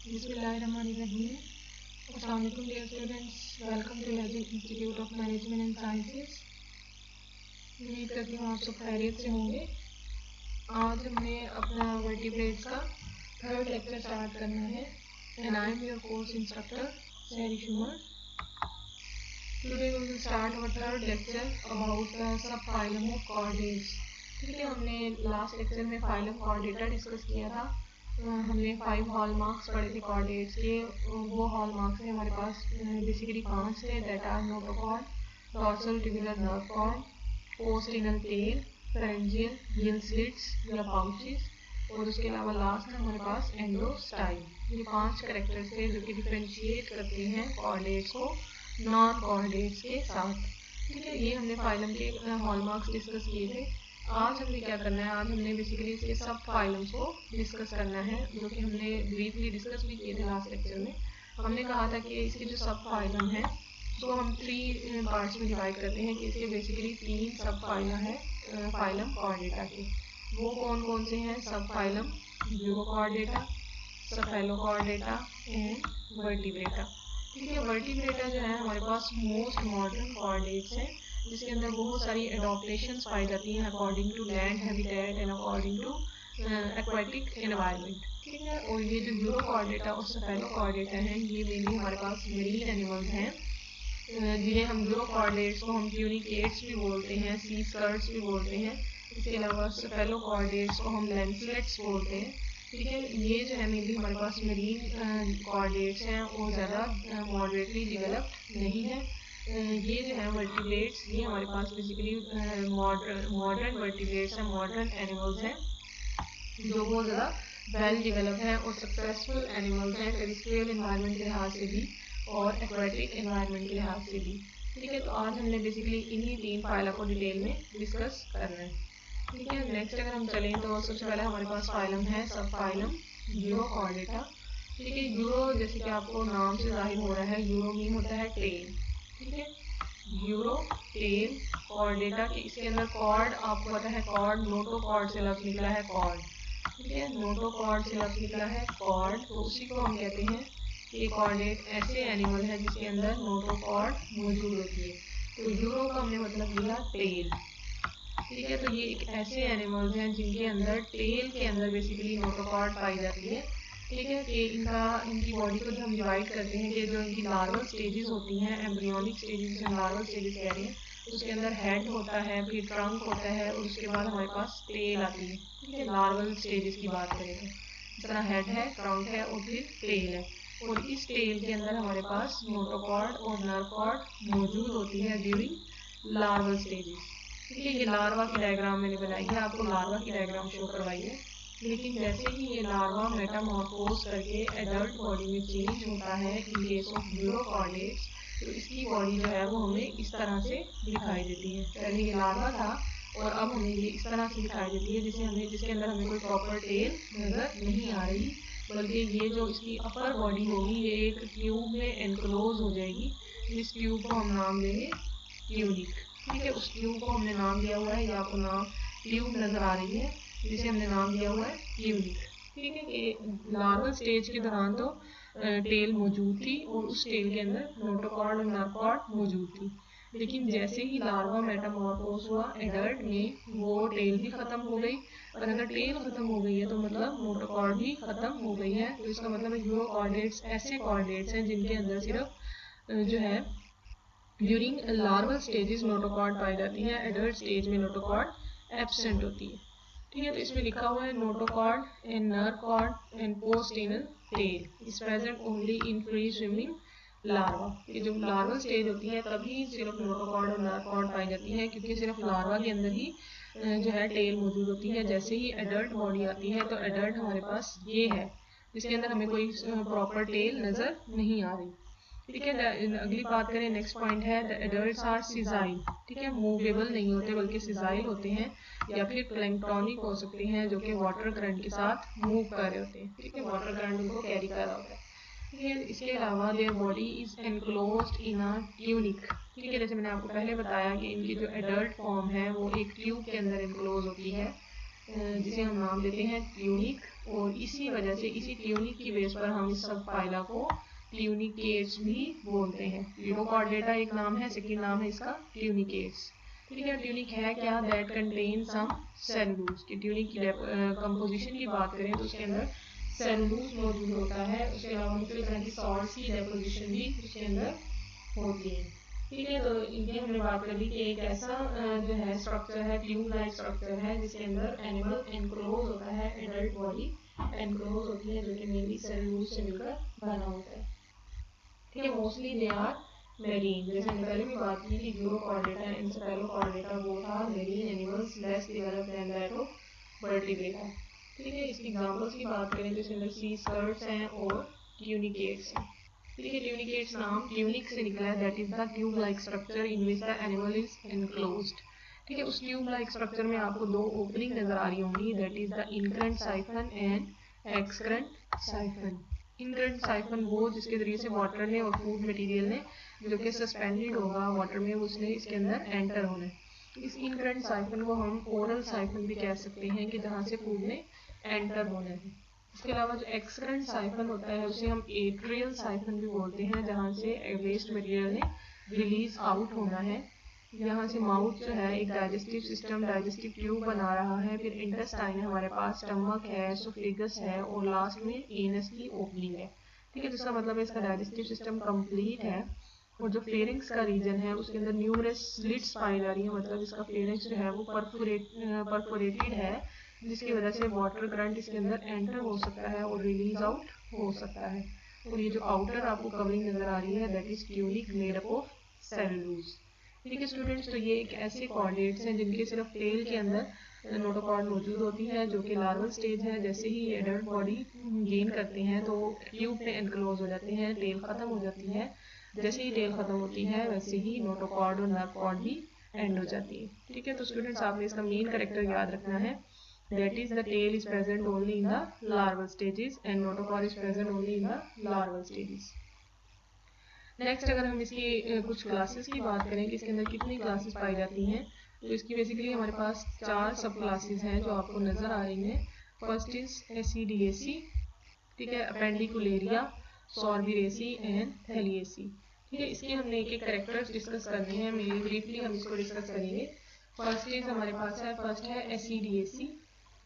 बिस्मिल्लाहिर्रहमानिर्रहीम। अस्सलाम वालेकुम dear students, welcome to logic institute of management and sciences. उम्मीद करती हूँ आप सब खैरियत से होंगे। आज हमने अपना वर्टिब्रेट्स का थर्ड लेक्चर स्टार्ट करना है and I am your course instructor Sairi Shumar. Today we will start our third lecture about the sub phylum of chordates. ठीक है, हमने लास्ट लेक्चर में फाइलम कॉर्डेटा डिस्कस किया था। हमने 5 हॉलमार्क्स पढ़े थे कॉर्डेट्स के। वो हॉलमार्क्स थे हमारे पास बेसिकली 5 थे, that are notochord, dorsal tubular nerve cord, post anal tail, pharyngeal, gill slits या पाउचेस, और उसके अलावा लास्ट हमारे पास एंडोस्टाइल। ये 5 कैरेक्टर्स थे जो कि डिफरेंशिएट करते हैं कॉर्डेट्स को नॉन कॉर्डेट्स के साथ। ठीक है, ये हमने फाइलम के हॉलमार्क्स डिस्कस किए थे। आज हमने क्या करना है, आज हमने बेसिकली इसके सब फाइलम्स को डिस्कस करना है, जो कि हमने ब्रीफली डिस्कस भी किए थे लास्ट लेक्चर में। हमने कहा था कि इसके जो सब फाइलम है उसको हम 3 पार्ट्स में डिवाइड करते हैं कि इसके बेसिकली 3 सब फाइलम है फाइलम कॉर्डेटा के। वो कौन कौन से हैं सब phylum? Urochordata, Cephalochordata and vertebrata. ठीक है, वर्टिब्रेटा जो है हमारे पास मोस्ट मॉडर्न कॉर्डेट्स हैं, जिसके अंदर बहुत सारी एडॉप्टेशंस पाई जाती हैं according to land habitat and according to aquatic environment. ठीक है, और ये जो यूरोकॉर्डेटा और सेफेलोकॉर्डेटा हैं ये मेनली हमारे पास मरीन एनिमल्स हैं, जिन्हें हम यूरोकॉर्डेट्स को हम ट्यूनिकेट्स भी बोलते हैं, सी स्कर्ट्स भी बोलते हैं। इसके अलावा सेफेलोकॉर्डेट्स को हम लैंसलेट्स बोलते हैं। ठीक है, ये जो है मेनली हमारे पास मरीन कॉर्डेट्स हैं और ज़्यादा मॉडरेटली डेवलप्ड नहीं है। ये जो है वर्टिब्रेट्स, ये हमारे पास बेसिकली मॉडर्न वर्टिब्रेट्स हैं, मॉडर्न एनिमल्स हैं जो बहुत ज़्यादा वेल डेवलप हैं और सक्सेसफुल एनिमल्स हैं टेरेस्ट्रियल एनवायरनमेंट के लिहाज से भी और एक्वेटिक एनवायरनमेंट के लिहाज से भी। ठीक है, तो आज हमने बेसिकली इन्हीं 3 फाइलों को डिटेल में डिस्कस करना है। ठीक है, नेक्स्ट अगर हम चलें तो सबसे पहले हमारे पास फाइलम है सब फाइलम यूरोकॉर्डेटा। ठीक है, यूरो जैसे कि आपको नाम से जाहिर हो रहा है, यूरो मीन होता है टेल। ठीक है, यूरो टेल कॉर्डेटा के इसके अंदर कॉर्ड आपको पता है, कॉर्ड नोटोकॉर्ड से लफ्ज निकला है कॉर्ड। ठीक है, नोटोकॉर्ड से लफ्ज निकला है कॉर्ड, तो उसी को हम कहते हैं कि कॉर्डेट ऐसे एनिमल है जिसके अंदर नोटोकॉर्ड मौजूद होती है। तो यूरो का हमने मतलब लिया टेल। ठीक है, तो ये एक ऐसे एनिमल्स हैं जिनके अंदर टेल के अंदर बेसिकली नोटोकॉर्ड पाई जाती है। ठीक है, कि इनकी बॉडी को जो हम डिवाइड करते हैं कि जो इनकी लार्वल स्टेजेस होती हैं, एम्ब्रियोनिक स्टेजेस हम लार्वल स्टेजेस कह रहे हैं, उसके अंदर हेड होता है, फिर ट्रंक होता है और उसके बाद हमारे पास टेल आती है। ठीक है, लार्वल स्टेजेस की बात करें तो इस तरह हेड है, ट्रंक है और फिर टेल है, और इस टेल के अंदर हमारे पास नोटोकॉर्ड और नर्व कॉर्ड मौजूद होती है ड्यूरिंग लार्वल स्टेजेस। ठीक है, ये लार्वा की डायग्राम मैंने बनाई है, आपको लार्वा की डायग्राम शो करवाई है। लेकिन जैसे ही ये लार्वा मेटामॉर्फोज करके एडल्ट बॉडी में चेंज होता है इन केस ऑफ यूरोकॉर्डेट्स, तो इसकी बॉडी जो है वो हमें इस तरह से दिखाई देती है। पहले ये लार्वा था और अब हमें ये इस तरह से दिखाई देती है जिसके अंदर हमें कोई प्रॉपर टेल नजर नहीं आ रही, बल्कि ये जो इसकी अपर बॉडी होगी ये एक ट्यूब में एनक्लोज हो जाएगी, जिस ट्यूब को हम नाम देंगे ट्यूनिक। ठीक है, उस ट्यूब को हमने नाम दिया हुआ है, ये आपको नाम ट्यूब नजर आ रही है जिसे हमने नाम दिया हुआ है ट्यूनिक। ठीक है, कि लार्वल स्टेज के दौरान तो टेल मौजूद थी और उस टेल के अंदर नोटोकॉर्ड और नर्वकॉर्ड मौजूद थी, लेकिन जैसे ही लार्वा मेटामॉर्फोज हुआ एडल्ट में, वो टेल भी खत्म हो गई, और अगर टेल खत्म हो गई है तो मतलब नोटोकॉर्ड भी खत्म हो गई है। तो इसका मतलब यूरोकॉर्डेट्स ऐसे कॉर्डेट्स हैं जिनके अंदर सिर्फ जो है ड्यूरिंग लार्वल स्टेजेस नोटोकॉर्ड पाई जाती है, एडल्ट स्टेज में नोटोकॉर्ड एब्सेंट होती है। ठीक है, तो इसमें लिखा हुआ है notochord and nerve cord and post anal tail is present only in free swimming larva. ये जो लार्वल स्टेज होती है तभी सिर्फ नोटोकॉर्ड और नर्व कॉर्ड पाई जाती है, क्योंकि सिर्फ लार्वा के अंदर ही जो है टेल मौजूद होती है। जैसे ही एडल्ट बॉडी आती है तो एडल्ट हमारे पास ये है जिसके अंदर हमें कोई प्रॉपर टेल नजर नहीं आ रही। ठीक है, अगली बात करें, नेक्स्ट पॉइंट है द एडल्ट्स आर सिजाइल। ठीक है, मूवेबल नहीं होते बल्कि सिजाइल होते हैं, या फिर प्लैंक्टोनिक हो सकते हैं जो कि वाटर करंट के साथ मूव कर रहे होते हैं। ठीक है, वाटर करंट उनको कैरी कर रहा होता है। ठीक है, इसके अलावा there body is enclosed in a tunic. ठीक है, जैसे मैंने आपको पहले बताया कि इनकी जो एडल्ट फॉर्म है वो एक ट्यूब के अंदर एनक्लोज होती है, जिसे हम नाम देते हैं ट्यूनिक, और इसी वजह से इसी ट्यूनिक की बेस पर हम इस सब फाइला को ट्यूनिकेट्स भी बोलते हैं। यूरोकॉर्डेटा एक नाम है, सेकंड नाम है इसका ट्यूनिकेट्स। ठीक है, ट्यूनिक है क्या? That contain some cellulose. की ट्यूनिक की कंपोजिशन की बात करें तो उसके अंदर सेलुलोज मौजूद होता है। उसके अलावा मुख्तलिफ तरह की सॉल्ट्स की डेपोजिशन भी उसके अंदर होती है। ठीक है, तो इनकी हमने बात कर ली कि एक ऐसा जो है स्ट्रक्चर है, ट्यूब लाइक स्ट्रक्चर है, जिसके अंदर एनिमल एनक्लोज होता है, एडल्ट बॉडी एनक्लोज होती है, जो कि मेनली सेलुलोज से मिलकर बना होता है। ठीक है, मोस्टली दे आर मेरीन। जैसे हमने पहले भी बात की कि Urochordata and Cephalochordata both are marine animals, less developed than that of Vertebrata. ठीक है, इसकी एग्जांपल्स की बात करें तो इसके अंदर सी स्कर्ट्स हैं और ट्यूनिकेट्स हैं। ठीक है, ट्यूनिकेट्स नाम ट्यूनिक से निकला है, that is the tube like structure in which the animal is enclosed. ठीक है, उस ट्यूब लाइक स्ट्रक्चर में आपको दो ओपनिंग नजर आ रही होंगी, that is the incurrent siphon and excurrent siphon. Incurrent siphon वो जिसके जरिए से वाटर ने और फूड मटेरियल ने जो कि सस्पेंडेड होगा वाटर में, उसने इसके अंदर एंटर होना है। इस इनकरेंट साइफन को हम ओरल साइफन भी कह सकते हैं कि जहाँ से फूड ने एंटर होना है। इसके अलावा जो एक्सकरेंट साइफन होता है उसे हम एट्रियल साइफन भी बोलते हैं, जहाँ से वेस्ट मटेरियल ने रिलीज आउट होना है। यहाँ से माउथ जो है एक डाइजेस्टिव सिस्टम, डाइजेस्टिव ट्यूब बना रहा है, फिर इंटेस्टाइन है हमारे पास, स्टमक है, एसोफेगस है और लास्ट में एनस की ओपनिंग है। ठीक है, जिसका मतलब है इसका डाइजेस्टिव सिस्टम कंप्लीट है। और जो फेरिंग्स का रीजन है उसके अंदर न्यूमरस स्लिट्स पाई जा रही है, मतलब इसका फेरिंग्स जो है वो परफोरेटेड है, जिसकी वजह से वाटर करंट इसके अंदर एंटर हो सकता है और रिलीज आउट हो सकता है। और ये जो आउटर आपको कवरिंग नजर आ रही है that is tunic made up of cellulose. ठीक है स्टूडेंट्स, तो ये एक ऐसे कॉर्डेट्स हैं जिनके सिर्फ टेल के अंदर नोटोकॉर्ड मौजूद होती है, जो कि लार्वल स्टेज है। जैसे ही ये एडल्ट बॉडी गेन करते हैं तो ट्यूब में एनक्लोज हो जाते हैं, टेल खत्म हो जाती है। जैसे ही टेल खत्म होती है वैसे ही नोटोकॉर्ड और नर्व कॉर्ड भी एंड हो जाती है। ठीक है, तो स्टूडेंट्स आपने इसका मेन कैरेक्टर याद रखना है, that is the tail is present only in the larval stages and notochord is present only in the larval stages. Next अगर हम इसकी कुछ क्लासेस की बात करें कि इसके अंदर कितनी क्लासेस पाई जाती हैं, तो इसकी बेसिकली हमारे पास 4 सब क्लासेस हैं जो आपको नजर आ रही हैं। फर्स्ट इज एसिडिएसी, ठीक है, अपेंडिकुलेरिया, सॉर्बिरेसी एंड थैलिएसी। ठीक है, इसके हमने एक एक कैरेक्टर्स डिस्कस करने हैं, मेरी ब्रीफली हम इसको डिस्कस करेंगे। फर्स्ट इज हमारे पास है, फर्स्ट है एसिडिएसी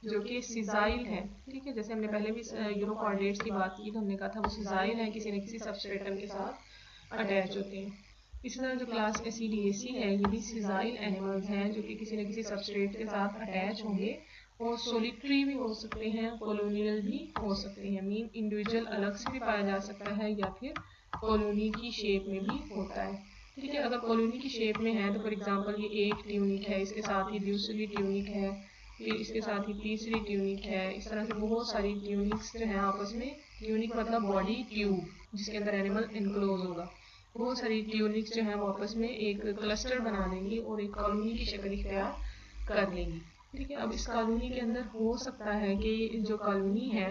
जो कि सिजाइल है। ठीक है, जैसे हमने पहले भी यूरोकॉर्डेट्स की बात की तो हमने कहा था वो सिजाइल है, किसी न किसी सबस्ट्रेटम के साथ अटैच होते हैं। इसी तरह जो क्लास एसिडिएसी है ये भी सिजाइल एनिमल्स हैं जो कि किसी न किसी सबस्ट्रेट के साथ अटैच होंगे और सोलिटरी भी हो सकते हैं, कॉलोनियल भी हो सकते हैं। मीन इंडिविजुअल अलग से भी पाया जा सकता है या फिर कॉलोनी की शेप में भी होता है। ठीक है, अगर कॉलोनी की शेप में है तो फॉर एग्जांपल ये एक ट्यूनिक है, इसके साथ ही दूसरी ट्यूनिक है, फिर इसके साथ ही तीसरी ट्यूनिक है। इस तरह से बहुत सारी ट्यूनिक्स जो है आपस में, ट्यूनिक मतलब बॉडी ट्यूब जिसके अंदर एनिमल एनक्लोज होगा, बहुत सारी ट्यूनिक्स जो है वो आपस में एक क्लस्टर बना देंगी और एक कॉलोनी की शक्ल इख्तियार कर लेंगी। ठीक है, अब इस कॉलोनी के अंदर हो सकता है कि जो कॉलोनी है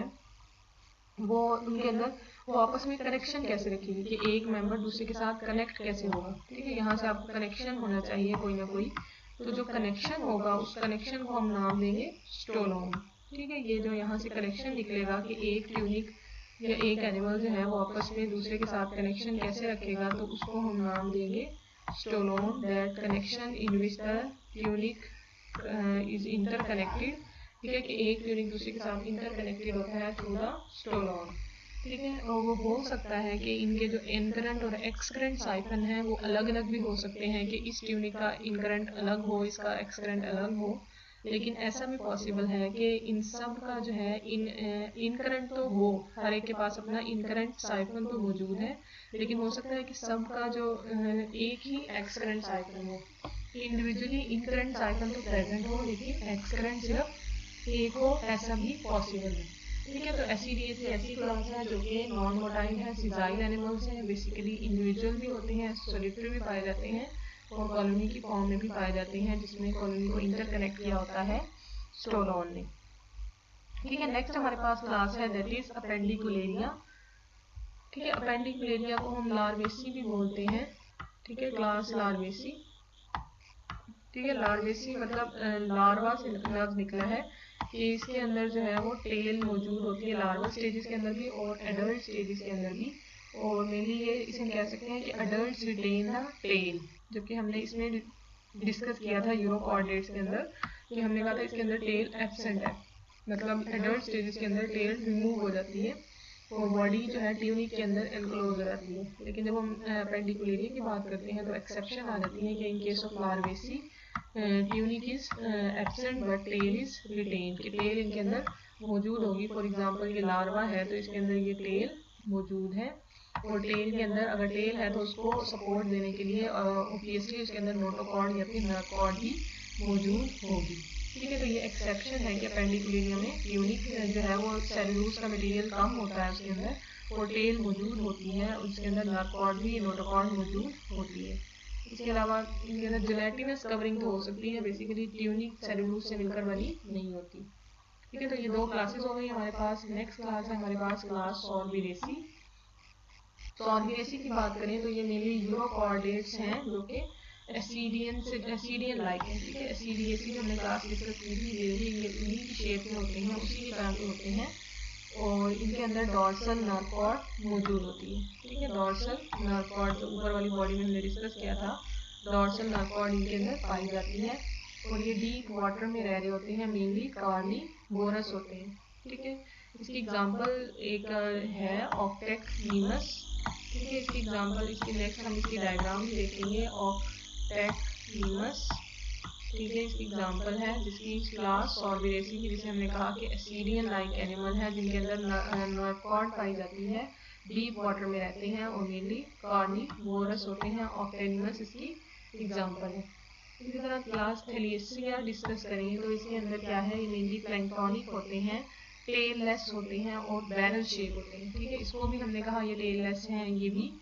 वो उनके अंदर वो आपस में कनेक्शन कैसे रखेगी कि एक मेंबर दूसरे के साथ कनेक्ट कैसे होगा। ठीक है, यहाँ से आपको कनेक्शन होना चाहिए कोई ना कोई, तो जो कनेक्शन होगा उस कनेक्शन को हम नाम देंगे स्टोलोन। ठीक है, ये जो यहाँ से कनेक्शन निकलेगा कि एक ट्यूनिक या एक एनिमल जो है वो आपस में दूसरे के साथ कनेक्शन कैसे रखेगा, तो उसको हम नाम देंगे stolon. That connection in which the tunic is interconnected. ठीक है, कि एक ट्यूनिक दूसरे के साथ इंटरकनेक्टेड होता है थ्रू द स्टोलोन। ठीक है, और वो हो सकता है कि इनके जो इनकरेंट और एक्सकरेंट साइफन है वो अलग अलग भी हो सकते हैं, कि इस ट्यूनिक का इनकरेंट अलग हो, इसका एक्सकरेंट अलग हो। लेकिन ऐसा भी पॉसिबल है कि इन सब का जो है इनकरेंट तो हो, हर एक के पास अपना इनकरेंट साइफन तो मौजूद है, लेकिन हो सकता है कि सब का जो एक ही एक्सकरेंट साइफन हो। इंडिविजुअली इनकरेंट साइफन तो प्रेजेंट हो लेकिन एक्सकरेंट सिर्फ एक हो, ऐसा भी पॉसिबल है। ठीक है, तो एसिडिएसी ऐसी क्लास है जो कि नॉन मोटाइल है, सिजाइल एनिमल्स हैं, बेसिकली इंडिविजुअल भी होते हैं, सोलिटरी भी पाए जाते हैं और कॉलोनी की फॉर्म में भी पाए जाते हैं, जिसमें कॉलोनी को इंटरकनेक्ट किया होता है स्टोलोन ने। ठीक है, नेक्स्ट हमारे पास क्लास है दैट इज अपेंडिकुलेरिया। ठीक है, अपेंडिकुलेरिया को हम लार्वेसी भी बोलते हैं। ठीक है, क्लास लार्वेसी। ठीक है, लार्वेसी मतलब लार्वा से लफ्ज निकला है, कि इसके अंदर जो है वो टेल मौजूद होती है, लार्वल स्टेजेस के अंदर भी और एडल्ट स्टेजेस के अंदर भी। और मेनली ये इसे हम कह सकते हैं कि अडल्ट रिटेन द टेल, जबकि हमने इसमें डिस्कस किया था यूरोकॉर्डेट्स के अंदर कि हमने कहा था इसके अंदर टेल एब्सेंट है, मतलब एडल्ट स्टेजेस के अंदर टेल रिमूव हो जाती है और बॉडी जो है ट्यूनिक के अंदर एनक्लोज हो जाती है। लेकिन जब हम पेंडिकुलेरिया की बात करते हैं तो एक्सेप्शन आ जाती है कि in case of Larvacea tunic is absent but tail is retain, कि टेल इनके अंदर मौजूद होगी। फॉर एग्जांपल ये लार्वा है तो इसके अंदर ये टेल मौजूद है और टेल के अंदर अगर टेल है तो उसको सपोर्ट देने के लिए ऑब्वियसली उसके अंदर नोटोकॉर्ड या फिर नर्वकॉर्ड भी मौजूद होगी। ठीक है, तो ये एक्सेप्शन है कि पेंडिकुलेरिया में ट्यूनिक जो है वो सेलुलोज का मटेरियल कम होता है उसके अंदर और टेल मौजूद होती है, उसके अंदर नर्वकॉर्ड भी नोटोकॉर्ड मौजूद होती है। इसके अलावा इनके अंदर जेलेटिनस कवरिंग तो हो सकती है, बेसिकली ट्यूनिक सेलुलोज से मिलकर बनी नहीं होती। ठीक है, तो ये दो क्लासेस हो गई हमारे पास। नेक्स्ट क्लास है हमारे पास क्लास सॉर्बिरेसी। सॉर्बिरेसी की बात करें तो ये मेनली यूरोकॉर्डेट्स हैं जो कि एसिडियन लाइक है। ठीक है, एसिडिएसी जो हमने क्लास डिस्कस की थी, ये उन्हीं की शेप में होते हैं, उसी की तरह के होते हैं और इनके अंदर डॉर्सल नर्व कॉर्ड मौजूद होती है। ठीक है, डॉर्सल नर्व कॉर्ड जो ऊपर वाली बॉडी में हमने डिस्कस किया था, डॉर्सल नर्व कॉर्ड इनके अंदर पाई जाती है और ये डीप वाटर में रह रहे होते हैं, मेनली कार्निवोरस होते हैं। ठीक है, इसकी एग्जांपल एक है ऑक्टेक्टिनस। ठीक है, इसकी एग्जांपल इसकी नेक्स्ट हम इसकी डायग्राम भी देखेंगे, ऑक्टेक्टिनस। ठीक है, इसकी एग्जांपल है जिसकी क्लास सॉर्बिरेसी की, जिसे हमने कहा कि एसिडियन लाइक एनिमल है जिनके अंदर नर्व कॉर्ड पाई जाती है, डीप वाटर में रहते हैं और मेनली कार्निवोरस होते हैं। ऑक्टेनिमस इसकी एग्जांपल है। इसी तरह क्लास थैलिएसिया डिस्कस करेंगे तो इसके अंदर क्या है, ये मेनली प्लैंक्टोनिक होते हैं, टेल लेस होते हैं और बैरल शेप होते हैं। ठीक है, इसको भी हमने कहा ये टेल लेस हैं, ये भी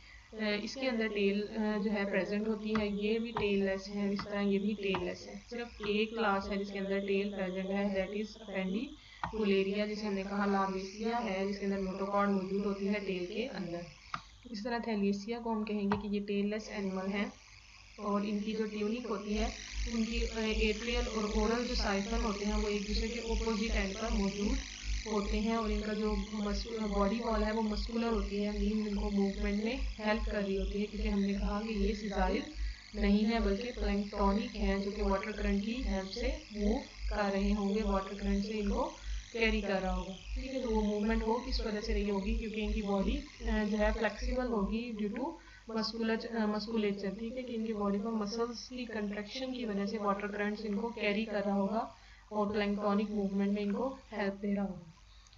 इसके अंदर टेल जो है प्रेजेंट होती है, ये भी टेल लेस है, इस तरह ये भी टेल लेस है। सिर्फ एक क्लास है जिसके अंदर टेल प्रेजेंट है, दैट इज पेंडिकुलेरिया, जिसे हमने कहा लार्वेसिया है जिसके अंदर नोटोकॉर्ड मौजूद होती है टेल के अंदर। इस तरह थैलिएसिया को हम कहेंगे कि ये टेल लेस एनिमल है और इनकी जो ट्यूनिक होती है उनकी एट्रियल और ओरल जो साइफन होते हैं वो एक दूसरे के ओपोजिट एंड पर मौजूद होते हैं और इनका जो बॉडी वॉल है वो मस्कुलर होती है, मीन इनको मूवमेंट में हेल्प कर रही होती है, क्योंकि हमने कहा कि ये सिजाइल नहीं है बल्कि प्लैंक्टोनिक हैं जो कि वाटर करंट की हेल्प से मूव कर रहे होंगे, वाटर करंट से इनको कैरी कर रहा होगा। ठीक है, तो वो मूवमेंट वो किस वजह से रही होगी, क्योंकि इनकी बॉडी जो है फ्लेक्सिबल होगी ड्यू टू मस्कुलेचर। ठीक है, कि इनकी बॉडी पर मसल्स की कंट्रैक्शन की वजह से वाटर करंट्स इनको कैरी कर रहा होगा और प्लैंक्टोनिक मूवमेंट में इनको हेल्प दे रहा होगा।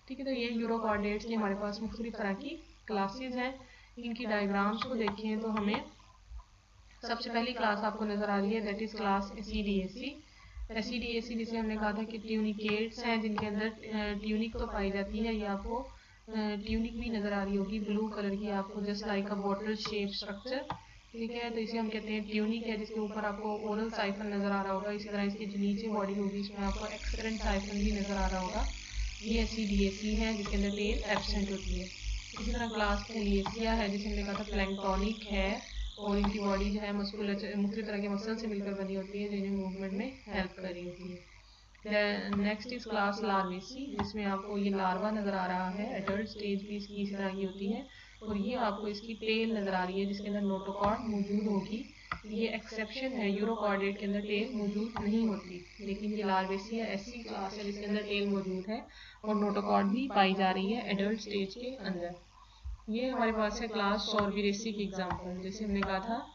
ठीक है, तो ये यूरोकॉर्डेट्स की हमारे पास मुख्तलिफ तरह की क्लासेज हैं। इनकी डायग्राम्स को देखें तो हमें सबसे पहली क्लास आपको नजर आ रही है, दैट इज क्लास एसिडिएसी। एसिडिएसी जिसे हमने कहा था कि ट्यूनिकेट्स हैं जिनके अंदर ट्यूनिक तो पाई जाती है, ये आपको ट्यूनिक भी नजर आ रही होगी ब्लू कलर की आपको, जस्ट लाइक अ बॉटल शेप स्ट्रक्चर। ठीक है, तो इसे हम कहते हैं ट्यूनिक है जिसके ऊपर आपको ओरल साइफन नजर आ रहा होगा। इसी तरह इसकी जो नीचे बॉडी होगी इसमें आपको एक्सक्रेंट साइफन भी नजर आ रहा होगा। ये एसिडिएसी है जिसके अंदर टेल एब्सेंट होती है। इसी तरह क्लास थैलिएसिया है जिसे हमने कहा था प्लैंक्टोनिक है और इनकी बॉडी जो है मस्कुलर मुख्तलिफ तरह के मसल से मिलकर बनी होती है जो इन्हें मूवमेंट में हेल्प कर रही होती है। नेक्स्ट इज क्लास लार्वेसी, जिसमें आपको ये लार्वा नजर आ रहा है, एडल्ट स्टेज भी इसकी इसी तरह की होती है और ये आपको इसकी टेल नजर आ रही है जिसके अंदर नोटोकॉर्ड मौजूद होगी। ये एक्सेप्शन है, यूरोकॉर्डेट के अंदर टेल मौजूद नहीं होती, लेकिन ये लार्वेसी ऐसी क्लास है जिसके अंदर टेल मौजूद है और नोटोकॉर्ड भी पाई जा रही है एडल्ट स्टेज के अंदर। ये हमारे पास है क्लास सॉर्बिरेसी की एग्जांपल, जैसे हमने कहा था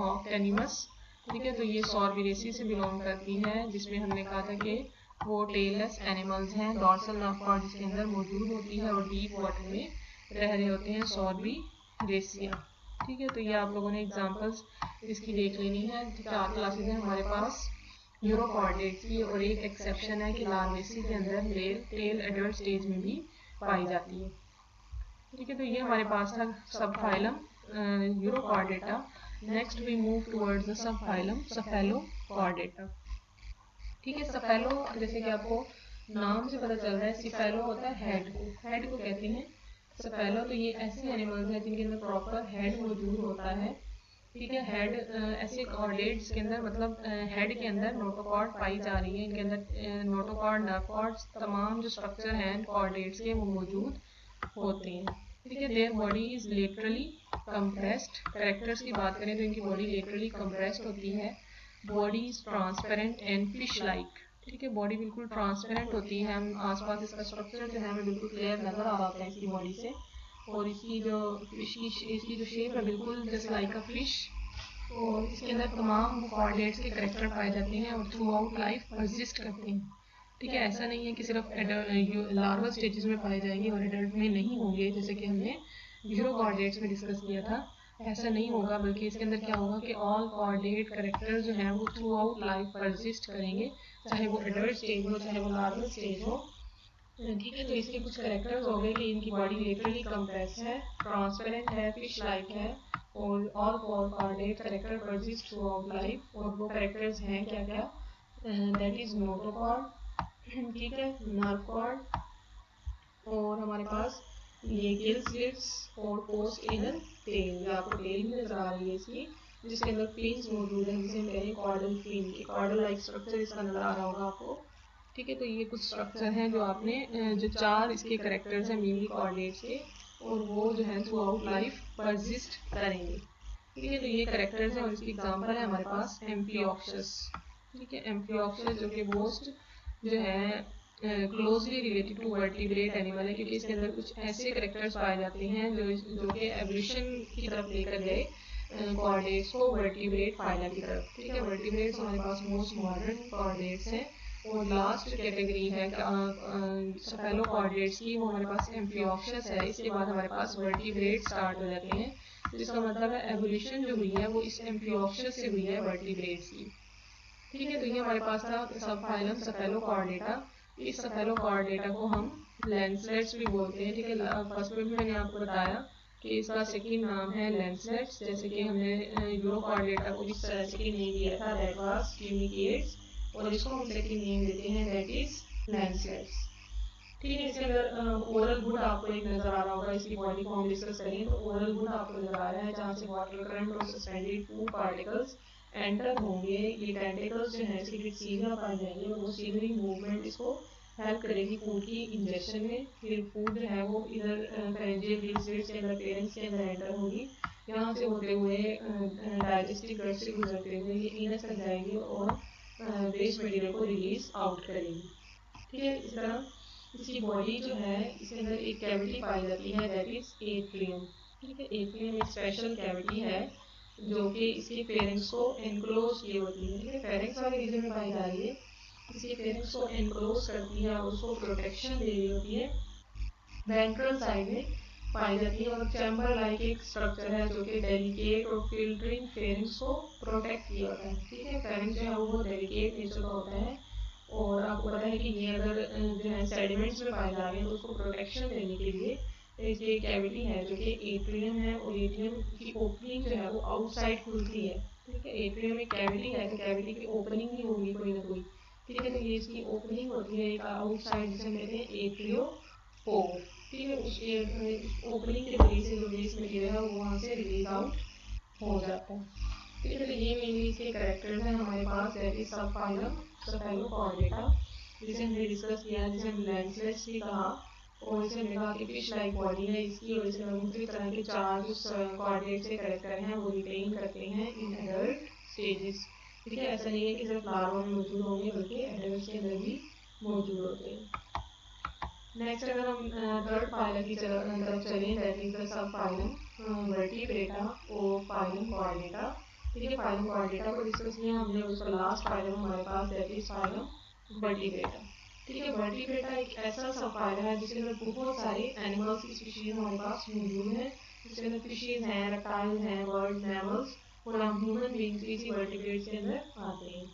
ऑक्टेनिमस। ठीक है, तो ये सॉर्बिरेसी से बिलोंग करती है जिसमें हमने कहा था कि वो टेललेस एनिमल्स हैं, डॉर्सल नर्व कॉर्ड जिसके अंदर मौजूद होती है और डीप वाटर में रह रहे होते हैं, सॉर्बिरेसिया। ठीक है, तो ये आप लोगों ने एग्जांपल्स इसकी देख लेनी है। 4 क्लासेस हैं हमारे पास यूरोकॉर्डेट्स की और एक एक्सेप्शन है कि लार्वेसी के अंदर टेल एडल्ट स्टेज में भी पाई जाती है। ठीक है, तो ये हमारे पास था sub phylum Urochordata. Next we move towards the sub phylum Cephalochordata. ठीक है, सेफेलो जैसे कि आपको नाम से पता चल रहा है, सिफेलो होता है हेड को कहते हैं सेफेलो। तो ये ऐसे एनिमल्स हैं जिनके अंदर प्रॉपर हेड मौजूद होता है। ठीक है। हेड ऐसे कॉर्डेट्स के अंदर मतलब हेड के अंदर नोटोकॉर्ड पाई जा रही है, इनके अंदर नोटोकॉर्ड, नर्व कॉर्ड्स, तमाम जो स्ट्रक्चर हैं कॉर्डेट्स के वो मौजूद होते हैं। ठीक है। Their body is laterally compressed. Characters की बात करें तो इनकी बॉडी लेटरली कंप्रेस्ड होती है। Body is transparent and fish like. ठीक है, बॉडी बिल्कुल ट्रांसपेरेंट होती है, हम आसपास इसका स्ट्रक्चर जो है हमें बिल्कुल क्लियर नजर आ रहा है इसकी बॉडी से। और इसकी जो फिश की इसकी जो शेप है बिल्कुल जस्ट लाइक अ फिश। और इसके अंदर तमाम कॉर्डेट्स के करेक्टर पाए जाते हैं और थ्रू आउट लाइफ परसिस्ट करते हैं। ठीक है, ऐसा नहीं है कि सिर्फ लार्वल स्टेजेस में पाए जाएंगे और एडल्ट में नहीं होंगे, जैसे कि हमने यूरो कॉर्डेट्स में डिस्कस किया था। ऐसा नहीं होगा, बल्कि इसके अंदर क्या होगा कि ऑल कॉर्डेट करेक्टर जो हैं वो थ्रू आउट लाइफ परसिस्ट करेंगे, चाहे वो एडल्ट स्टेज हो चाहे वो लार्वल स्टेज हो। ठीक है, तो इसके कुछ करेक्टर्स हो गए कि इनकी बॉडी लिटरली कंप्रेस है, ट्रांसपेरेंट है, फिश लाइक है और all chordate character persist through out life. और वो करेक्टर्स हैं क्या क्या? दैट इज नोटोकॉर्ड, ठीक है, नर्व कॉर्ड, और हमारे पास ये गिल स्लिट्स और पोस्ट एनल टेल। ये आपको टेल भी नजर आ रही है इसकी, जिसके अंदर फिन्स मौजूद है, जिसे हम कह रहे हैं caudal fin. Caudal like structure इसका नजर आ रहा होगा आपको। ठीक है, तो ये कुछ स्ट्रक्चर हैं जो आपने जो चार इसके करेक्टर्स हैं मेनली कॉर्डिनेट्स के, और वो जो है थ्रू आउट लाइफ परसिस्ट करेंगे। ठीक है, तो ये करेक्टर्स हैं और इसकी एग्जांपल है हमारे पास एम्फियोक्सस। ठीक है, एम्फियोक्सस जो कि मोस्ट जो है closely related to vertebrate animal है, क्योंकि इसके अंदर कुछ ऐसे करेक्टर्स पाए जाते हैं जो कि एवोल्यूशन की तरफ लेकर गए कॉर्डेट्स को वर्टिब्रेट फाइला की तरफ। ठीक है, वर्टिब्रेट्स हमारे पास मोस्ट मॉडर्न कॉर्डेट्स हैं। और लास्ट कैटेगरी है सेफेलोकॉर्डेट्स की, वो हमारे पास एम्फियोक्सस है। इसके बाद हमारे पास वर्टिब्रेट स्टार्ट हो जाते हैं, तो इसका मतलब है एवोल्यूशन जो हुई है वो इस एम्फियोक्सस से हुई है वर्टिब्रेट्स की। ठीक है, तो ये हमारे पास था सब फाइलम सेफेलोकॉर्डेटा। इस सेफेलोकॉर्डेटा को हम लैंसलेट्स भी बोलते हैं। ठीक है, फर्स्ट में भी मैंने आपको बताया कि इसका सेकंड नाम है लैंसलेट्स, जैसे कि हमने यूरोकॉर्डेटा को जिस तरह से नेम दिया था दैट वाज ट्यूनिकेट्स, और इसको हम सेकंड नेम देते हैं दैट इज लैंसलेट्स। ठीक है, इसके अंदर ओरल हुड आपको एक नजर आ रहा होगा। इसकी बॉडी को हम डिस्कस करें तो ओरल हुड आपको नजर आ रहा है, जहाँ से वाटर करंट और सस्पेंडेड फूड पार्टिकल्स एंटर होंगे। ये टेंटिकल्स जो है इसके बीच सीधा पाए जाएंगे और वो सीधरी मूवमेंट इसको हेल्प करेगी फूड की इंजेक्शन में। फिर फूड जो है वो इधर फेरेंजियल गिल स्लिट्स के अंदर पेरेंट्स के अंदर एंटर होगी, यहाँ से होते हुए डाइजेस्टिव गट से गुजरते हुए ये इनस तक जाएगी और वेस्ट मटेरियल को रिलीज आउट करेगी। ठीक है, इस तरह इसकी बॉडी जो है इसके अंदर एक कैविटी पाई जाती है दैट इज एट्रियम। ठीक है, एट्रियम एक स्पेशल कैविटी है जो कि इसके फेरिंग्स को एनक्लोज किए होती है। ठीक है, फेरिंग्स वाले रीजन में पाई जा रही है, इसके फेरिंग्स को एनक्लोज करती है और उसको प्रोटेक्शन दे रही होती है। वेंट्रल साइड में पाई जाती है और चैम्बर लाइक एक स्ट्रक्चर है जो कि डेलिकेट और फिल्टरिंग फेरिंग्स को प्रोटेक्ट किया होता है। ठीक है, फेरिंग्स जो है वो डेलिकेट नेचर का होता है और आपको पता है कि ये अगर जो है सेडिमेंट्स में पाए जा रहे हैं तो उसको प्रोटेक्शन देने के लिए इसकी कैविटी है जो कि एट्रियम है, और एट्रियम की ओपनिंग जो है वो आउटसाइड खुलती है। ठीक है, एट्रियम में कैविटी है तो कैविटी की ओपनिंग ही होगी कोई ना कोई। ठीक है, तो ये इसकी ओपनिंग होती है एक आउटसाइड, जिसे कहते हैं एट्रियोपोर। ठीक है, उस ओपनिंग के जरिए से जो वेस्ट मटेरियल है वो वहाँ से रिलीज आउट हो जाता है। ठीक है, तो ये मेनली इसके कैरेक्टर्स हैं हमारे पास दैट इज सब फाइलम सेफेलोकॉर्डेटा, जिसे हमने डिस्कस किया, जिसे हम लैंसलेट्स भी कहा, और इसे हमने कहा कि फिश लाइक बॉडी है इसकी, और इसे मुख्तलिफ तरह के चार जो कॉर्डेट्स के कैरेक्टर हैं वो रिटेन करते हैं इन एडल्ट स्टेजेस। ठीक है, ऐसा नहीं है कि सिर्फ लार्वा में मौजूद होंगे बल्कि एडल्ट के अंदर भी मौजूद होते हैं। नेक्स्ट अगर हम थर्ड फाइलम की तरफ चलें that is the sub phylum vertebrata और फाइलम कॉर्डेटा। ठीक है, फाइलम कॉर्डेटा को डिस्कस किया हमने, उसका लास्ट फाइलम हमारे पास दैट इज फाइलम वर्टिब्रेटा। ठीक है, वर्टिब्रेटा एक ऐसा सब फाइलम है जिसके अंदर बहुत सारे एनिमल्स की स्पीशीज हमारे पास मौजूद हैं, जिसके अंदर फिशेज हैं, रेप्टाइल्स हैं, बर्ड, मैमल्स, और हम ह्यूमन बीइंग्स भी इसी वर्टिब्रेट्स के अंदर आते हैं।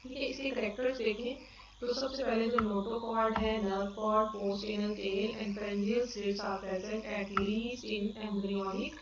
ठीक है, इसके कैरेक्टर्स देखें तो सबसे पहले जो नोटोकॉर्ड है, nerve cord, postanal tail and pharyngeal slits are present at least in embryonic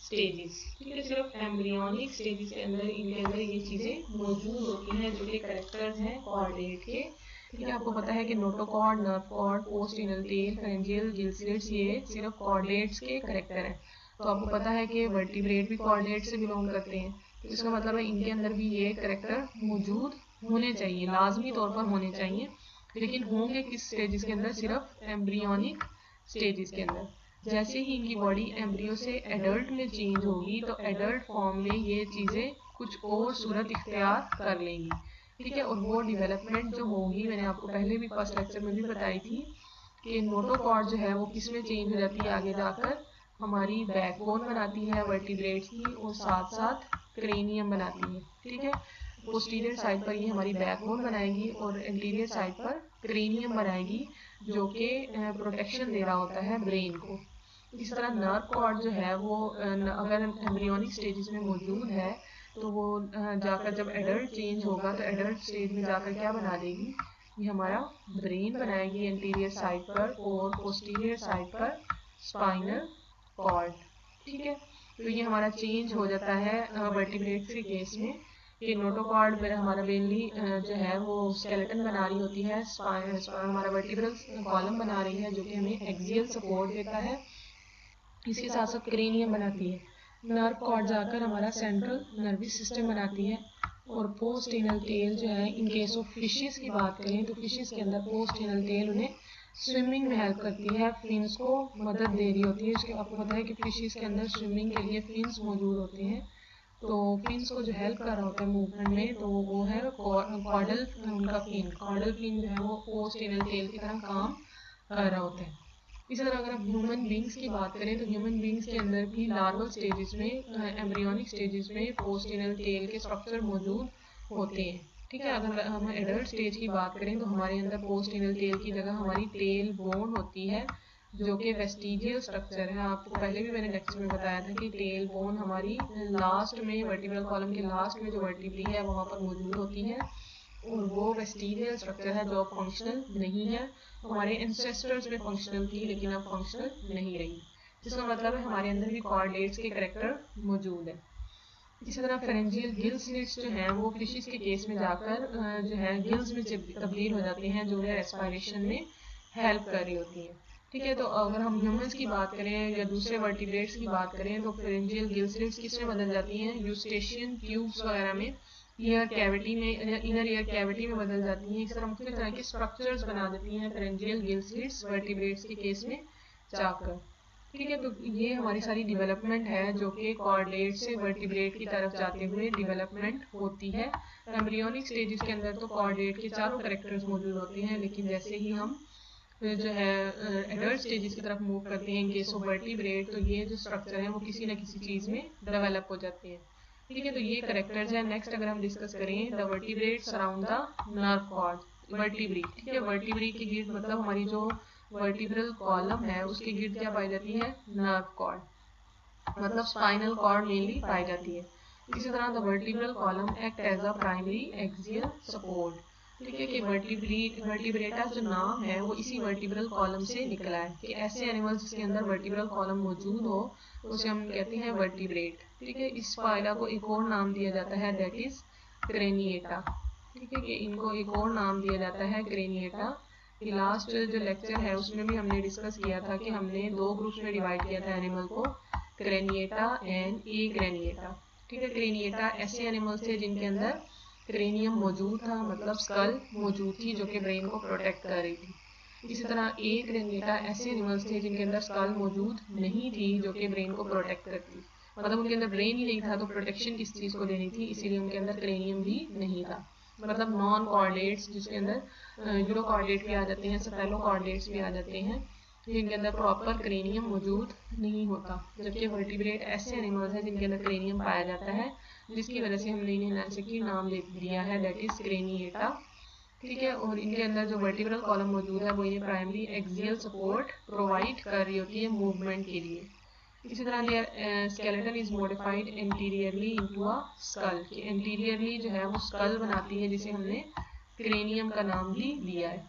stages. ठीक है, सिर्फ एम्ब्रियोनिक स्टेजेस के अंदर इनके अंदर ये चीजें मौजूद होती हैं जो कि कैरेक्टर्स हैं कॉर्डेट के। ठीक है, आपको पता है कि notochord, nerve cord, postanal tail, pharyngeal gill slits ये सिर्फ कॉर्डेट्स के कैरेक्टर हैं। तो आपको पता है कि वर्टिब्रेट भी कॉर्डेट से बिलोंग करते हैं, तो इसका मतलब है इनके अंदर भी ये करेक्टर मौजूद होने चाहिए, लाजमी तौर पर होने चाहिए। लेकिन होंगे किस स्टेजेस के अंदर? सिर्फ एम्ब्रियोनिक स्टेजेस के अंदर। जैसे ही इनकी बॉडी एम्ब्रियो से एडल्ट में चेंज होगी तो एडल्ट फॉर्म में ये चीज़ें कुछ और सूरत इख्तियार कर लेंगी, ठीक है। और वो डेवलपमेंट जो होगी, मैंने आपको पहले भी फर्स्ट लेक्चर में भी बताई थी कि नोटोकॉर्ड जो है वो किस में चेंज हो जाती है? आगे जाकर हमारी बैकबोन बनाती है वर्टिब्रेट्स की, और साथ साथ क्रेनियम बनाती है, ठीक है। पोस्टीरियर साइड पर ये हमारी बैकबोन बनाएगी और एंटीरियर साइड पर क्रेनियम बनाएगी, जो कि प्रोटेक्शन दे रहा होता है ब्रेन को। इस तरह नर्व कॉर्ड जो है वो अगर एम्ब्रियोनिक स्टेजेस में मौजूद है तो वो जाकर जब एडल्ट चेंज होगा तो एडल्ट स्टेज में जाकर क्या बना देगी? ये हमारा ब्रेन बनाएगी एंटीरियर साइड पर, और पोस्टीरियर साइड पर स्पाइनल कॉर्ड, ठीक है। तो ये हमारा चेंज हो जाता है वर्टिब्रेट्स के केस में कि नोटोकॉर्ड में हमारा मेनली जो है वो स्केलेटन बना रही होती है, हमारा वर्टिब्रल कॉलम बना रही है जो कि हमें एक्सियल सपोर्ट देता है। इसके साथ साथ क्रेनियम बनाती है। नर्व कॉर्ड जाकर हमारा सेंट्रल नर्वस सिस्टम बनाती है, और पोस्ट एनल टेल जो है, इन केस ऑफ फिशेस की बात करें तो फिशेस के अंदर पोस्ट एनल टेल उन्हें स्विमिंग में हेल्प करती है, फिन्स को मदद दे रही होती है। इसके आपको पता है कि फिशेस के अंदर स्विमिंग के लिए फिन्स मौजूद होते हैं, तो फिन्स को जो हेल्प कर रहा होता है मूवमेंट में, तो वो है कॉर्डल उनका फिन। कॉर्डल फिन जो है वो पोस्ट एनल टेल की तरह काम कर रहा होता है। इसी तरह अगर हम ह्यूमन बींग्स की बात करें तो ह्यूमन बींग्स के अंदर भी लार्वल स्टेजेस में, एम्ब्रियोनिक स्टेजेस में पोस्ट एनल टेल के स्ट्रक्चर मौजूद होते हैं, ठीक है। अगर हम एडल्ट स्टेज की बात करें तो हमारे अंदर पोस्ट एनल टेल की जगह हमारी टेल बोन होती है, जो कि वेस्टिजियल स्ट्रक्चर है। आपको पहले भी मैंने लेक्चर में बताया था कि टेल बोन हमारी लास्ट में, वर्टिब्रल कॉलम के लास्ट में जो वर्टिब्री है वहाँ पर मौजूद होती है, और वो वेस्टिजियल स्ट्रक्चर है जो अब फंक्शनल नहीं है। हमारे एंसेस्टर्स में फंक्शनल थी लेकिन अब फंक्शनल नहीं रही, जिसका मतलब है हमारे अंदर भी कॉर्डेट्स के कैरेक्टर मौजूद है। इसी तरह फेरेंजियल गिल स्लिट्स जो हैं वो फिशेस के केस में जाकर जो है गिल्स में तब्दील हो जाते हैं, जो है रेस्पिरेशन में हेल्प कर रही होती है, ठीक है। तो अगर हम ह्यूमंस की बात करें या दूसरे वर्टिब्रेट्स की बात करें तो फेरेंजियल गिल स्लिट्स किस में बदल जाती हैं? यूस्टेशियन ट्यूब्स वगैरह में, ईयर कैविटी में, इनर ईयर कैविटी में बदल जाती हैं। इस तरह मुख्तलिफ तरह के स्ट्रक्चर्स बना देती हैं फेरेंजियल गिल स्लिट्स वर्टिब्रेट्स के केस में जाकर, ठीक है। तो ये हमारी सारी डेवलपमेंट है जो कि कॉर्डेट से वर्टिब्रेट की तरफ जाते हुए डेवलपमेंट होती है। एम्ब्रियोनिक स्टेजेस के अंदर तो कॉर्डेट के चारों कैरेक्टर्स मौजूद होते हैं, लेकिन जैसे ही हम जो है एडल्ट स्टेजेस की तरफ मूव करते हैं इन केस ऑफ वर्टिब्रेट, तो ये जो स्ट्रक्चर है वो किसी न किसी चीज़ में डेवलप हो जाते हैं, ठीक है। तो ये कैरेक्टर्स हैं। नेक्स्ट अगर हम डिस्कस करें the vertebrates around the nerve cord, vertebrae, ठीक है। वर्टिब्री के गिर्द मतलब हमारी जो वर्टिब्रल कॉलम है उसके गिर्द क्या पाई जाती है? नर्व कॉर्ड, मतलब स्पाइनल कॉर्ड मेनली पाई जाती है। इसी तरह the vertebral column act as a primary axial support, ठीक है। कि वर्टिब्रेटा जो नाम है वो इसी वर्टिब्रल कॉलम से निकला है, कि ऐसे एनिमल्स जिसके अंदर वर्टिब्रल कॉलम मौजूद हो तो उसे हम कहते हैं वर्टिब्रेट, ठीक है। इस फाइला को एक और नाम दिया जाता है, दैट इज क्रेनिएटा, ठीक है। कि इनको एक और नाम दिया जाता है क्रेनिएटा। कि लास्ट जो लेक्चर है उसमें भी हमने डिस्कस किया था कि हमने दो ग्रुप्स में डिवाइड किया था एनिमल को, क्रेनिएटा एंड ए क्रेनिएटा, ठीक है। क्रेनिएटा ऐसे एनिमल्स थे जिनके अंदर क्रेनियम मौजूद था, मतलब स्कल मौजूद थी जो कि ब्रेन को प्रोटेक्ट कर रही थी। इसी तरह ए क्रेनिएटा ऐसे एनिमल्स थे जिनके अंदर स्कल मौजूद नहीं थी जो कि ब्रेन को प्रोटेक्ट करती, मतलब उनके अंदर ब्रेन ही नहीं था तो प्रोटेक्शन किस चीज़ को देनी थी, इसीलिए उनके अंदर क्रेनियम भी नहीं था। मतलब नॉन कॉर्डेट्स जिसके अंदर यूरोकॉर्डेट भी आ जाते हैं, सेफेलोकॉर्डेट्स भी आ जाते हैं, जिनके अंदर प्रॉपर क्रेनियम मौजूद नहीं होता। जबकि वर्टिब्रेट ऐसे एनिमल्स हैं जिनके अंदर क्रेनियम पाया जाता है, जिसकी वजह से हमने इन्हें नैंसिकी नाम दे दिया है, दैट इज क्रेनिएटा, ठीक है। और इनके अंदर जो वर्टिब्रल कॉलम मौजूद है वो इन्हें प्राइमरी एक्सियल सपोर्ट प्रोवाइड कर रही होती है मूवमेंट के लिए। इसी तरह their skeleton is modified anteriorly into a skull, कि एंटीरियरली जो है वो स्कल बनाती है जिसे हमने क्रेनियम का नाम भी दिया है।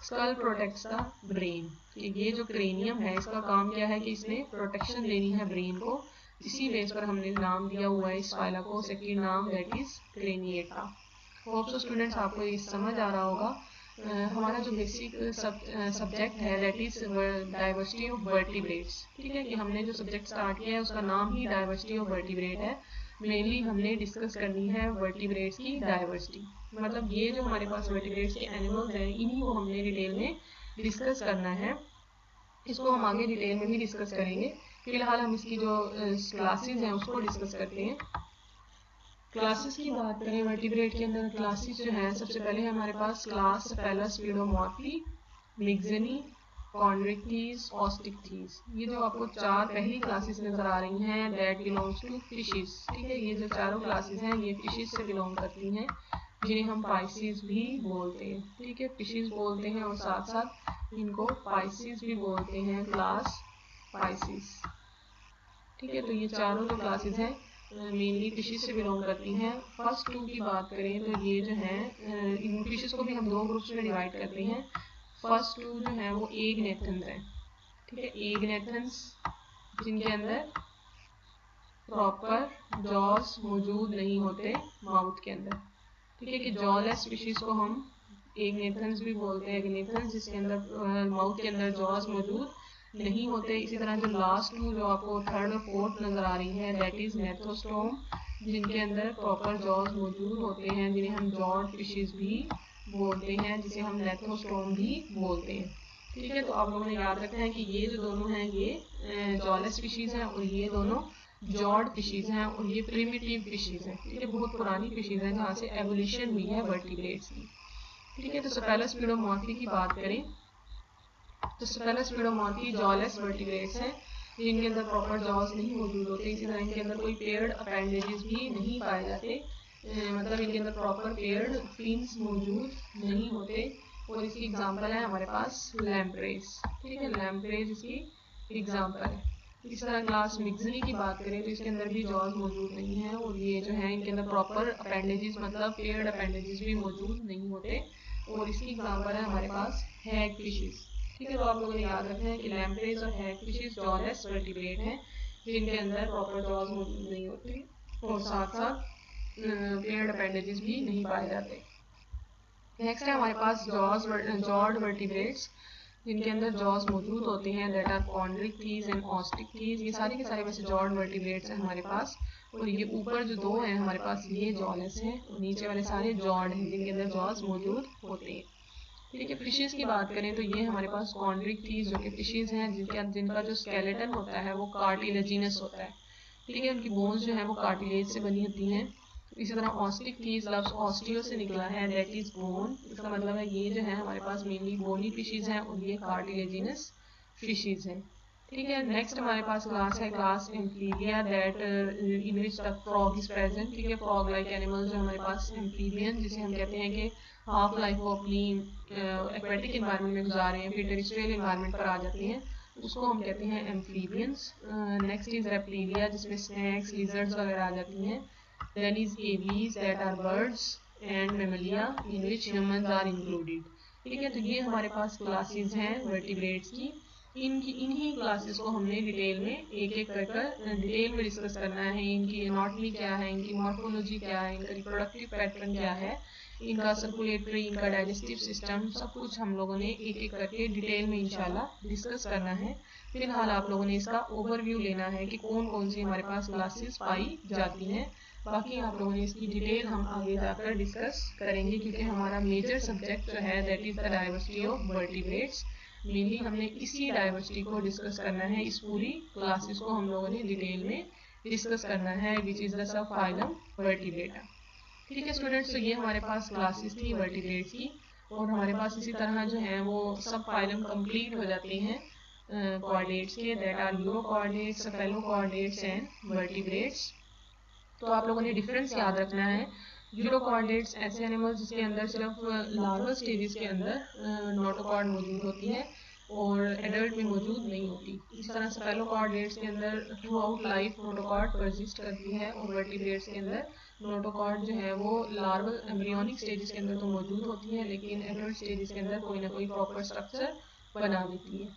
स्कल प्रोटेक्ट्स द ब्रेन, कि ये जो क्रेनियम है इसका काम क्या है कि इसने प्रोटेक्शन देनी है ब्रेन को, इसी बेस पर हमने नाम दिया हुआ है इस फाइला को, सेकंड नाम that is craniata. Hope so students आपको ये समझ आ रहा होगा। हमारा जो बेसिक सब्जेक्ट है that is diversity of vertebrates. ठीक है, कि हमने जो सब्जेक्ट स्टार्ट किया है उसका नाम ही डाइवर्सिटी ऑफ वर्टिब्रेट है। मेनली हमने डिस्कस करनी है वर्टिब्रेट्स की डाइवर्सिटी, मतलब ये जो हमारे पास वर्टिब्रेट्स के एनिमल्स हैं इन्हीं को हमने डिटेल में डिस्कस करना है। इसको हम आगे डिटेल में भी डिस्कस करेंगे। फिलहाल हम इसकी जो क्लासेस हैं उसको डिस्कस करते हैं। क्लासेस की बात करें वर्टिब्रेट के अंदर क्लासेस जो हैं, सबसे पहले हमारे पास क्लास सेफेलोस्पिडोमॉर्फी, मिक्सेनी, कॉन्ड्रिक्टीज, ऑस्टिक्टीज। ये जो आपको चार पहली क्लासेस नजर आ रही हैं दैट बिलोंग्स टू फिशेस। ठीक है, ये जो चारों क्लासेस हैं ये फिशेस से बिलोंग करती हैं, जिन्हें हम पाइसेस भी बोलते हैं। ठीक है, फिशेस बोलते हैं और साथ साथ इनको पाइसेस भी बोलते हैं, क्लास पाइसेस। ठीक है, तो ये चारों जो क्लासेस हैं मेनली फिशेस से बिलोंग करती हैं। फर्स्ट टू की बात करें तो ये जो है इन फिशेस को भी हम दो ग्रुप्स में डिवाइड करते हैं। फर्स्ट टू जो है वो एग नेथन्स हैं। ठीक है, एग नेथन्स जिनके अंदर प्रॉपर जॉस मौजूद नहीं होते माउथ के अंदर। ठीक है, कि जॉलेस फिशेस को हम एग नेथन्स भी बोलते हैं, एग नेथन्स जिसके अंदर माउथ के अंदर जॉस मौजूद नहीं होते। इसी तरह जो लास्ट टू जो आपको थर्ड और फोर्थ नजर आ रही है दैट इज नेथोस्टोम, जिनके अंदर प्रॉपर जॉज मौजूद होते हैं, जिन्हें हम जॉड फिशेस भी बोलते हैं, जिसे हम नेथोस्टोम भी बोलते हैं। ठीक है, तो आप लोगों ने याद रखना है कि ये जो दोनों हैं ये जॉलेस फिशेस हैं और ये दोनों जॉड फिशेस हैं और ये प्रिमिटिव फिशेस हैं। ठीक है, बहुत पुरानी फिशेस हैं जहाँ से एवोल्यूशन हुई है वर्टिब्रेट्स की। ठीक है, तो सेफेलोस्पिडोमॉर्फी की बात करें तो सेफेलोस्पिडोमॉर्फी जॉलेस वर्टिब्रेट्स हैं, जिनके अंदर प्रॉपर जॉस नहीं मौजूद होते। इसी तरह इनके अंदर कोई पेयर्ड अपेंडेजेस भी नहीं पाए जाते, मतलब इनके अंदर प्रॉपर पेयर्ड फिन्स मौजूद नहीं होते। और इसकी एग्जांपल है हमारे पास लैम्प्रेस। ठीक है, लैम्प्रेस इसकी एग्जांपल है। इस तरह क्लास मिक्सेनी की बात करें तो इसके अंदर भी जॉज मौजूद नहीं है और ये जो है इनके अंदर प्रॉपर अपेंडेजेस मतलब पेयर्ड अपेंडेजेस भी मौजूद नहीं होते। और इसकी एग्जांपल है हमारे पास हैग फिशेस। ठीक है, तो आप लोगों ने याद रखना है कि लैम्प्रेस और हैग फिशेस जॉलेस वर्टिब्रेट हैं, जिनके अंदर प्रॉपर जॉज मौजूद नहीं होते और साथ साथ पेयर्ड अपेंडेजेस भी नहीं पाए जाते। नेक्स्ट है हमारे पास जॉर्ड वर्टिब्रेट्स, जिनके अंदर जॉज मौजूद होते हैं दैट आर कॉन्ड्रिक्टीज एंड ऑस्टिक्टीज। ये सारे के सारे वैसे जॉर्ड वर्टिब्रेट्स हैं हमारे पास, और ये ऊपर जो दो हैं हमारे पास ये जॉलेस हैं और नीचे वाले सारे जॉर्ड हैं जिनके अंदर जॉज मौजूद होते हैं। ठीक है, फिशेस की बात करें तो ये हमारे पास कॉन्ड्रिक्टीज जो कि फिशेस हैं जिनका जो स्केलेटन होता है वो कार्टिलेजिनस होता है। ठीक है, उनकी बोन्स जो है वो कार्टिलेज से बनी होती हैं। इसी तरह ऑस्टिक्टीज लफ्ज ऑस्टियो से निकला है दैट इज बोन। इसका मतलब है ये जो है हमारे पास मेनली बोनी फिशेस हैं और ये कार्टिलेजिनस फिशेस हैं। ठीक है, नेक्स्ट हमारे पास क्लास है class amphibia that in which the frog is present. ठीक है, फ्रॉग लाइक एनिमल्स जो हमारे पास एम्फीबियन जिसे हम कहते हैं कि हाफ लाइफ वो अपनी एक्वेटिक एनवायरनमेंट में गुजार रहे हैं फिर टेरेस्ट्रियल एनवायरनमेंट पर आ जाते हैं, उसको हम कहते हैं एम्फीबियंस। नेक्स्ट इज रेप्टिलिया जिसमें स्नेक्स लिजर्ड्स वगैरह आ जाती हैं। Then is aves that are birds and mammalia in which humans are included. ठीक है, तो ये हमारे पास क्लासेस हैं वर्टिब्रेट्स की। इन्हीं क्लासेस को हमने डिटेल में एक एक कर डिटेल में डिस्कस करना है। इनकी एनाटॉमी क्या है, इनकी मॉर्फोलॉजी क्या है, इनका रिप्रोडक्टिव पैटर्न क्या है, इनका सर्कुलेटरी, इनका डाइजेस्टिव सिस्टम, सब कुछ हम लोगों ने एक एक करके डिटेल में इंशाल्लाह डिस्कस करना है। फिलहाल आप लोगों ने इसका ओवरव्यू लेना है कि कौन कौन सी हमारे पास क्लासेस पाई जाती हैं। बाकी आप लोगों ने इसकी डिटेल हम आगे जाकर डिस्कस करेंगे, क्योंकि हमारा मेजर सब्जेक्ट जो है that is the diversity of vertebrates. Mainly हमने इसी डाइवर्सिटी को डिस्कस करना है, इस पूरी क्लासेस को हम लोगों ने डिटेल में डिस्कस करना है which is the sub phylum vertebrata. ठीक है स्टूडेंट्स, तो ये हमारे पास क्लासेस थी वर्टिब्रेट्स की, और हमारे पास इसी तरह जो है वो सब फाइलम कंप्लीट हो जाते हैं कोऑर्डिनेट्स के that are urochordates, cephalochordates and vertebrates. तो आप लोगों ने डिफरेंस याद रखना है। यूरो कोऑर्डिनेट्स ऐसे एनिमल्स जिसके अंदर सिर्फ लार्वल स्टेजेस के अंदर नोटोकॉर्ड मौजूद होती है और एडल्ट में मौजूद नहीं होती। इस तरह सेफेलो कोऑर्डिनेट्स के अंदर through out life notochord persist करती है, और वर्टिब्रेट्स के अंदर नोटोकॉर्ड जो है वो लार्वल एम्ब्रियोनिक स्टेजेस के अंदर तो मौजूद होती है, लेकिन एडल्ट स्टेजेस के अंदर कोई ना कोई प्रॉपर स्ट्रक्चर बना देती है।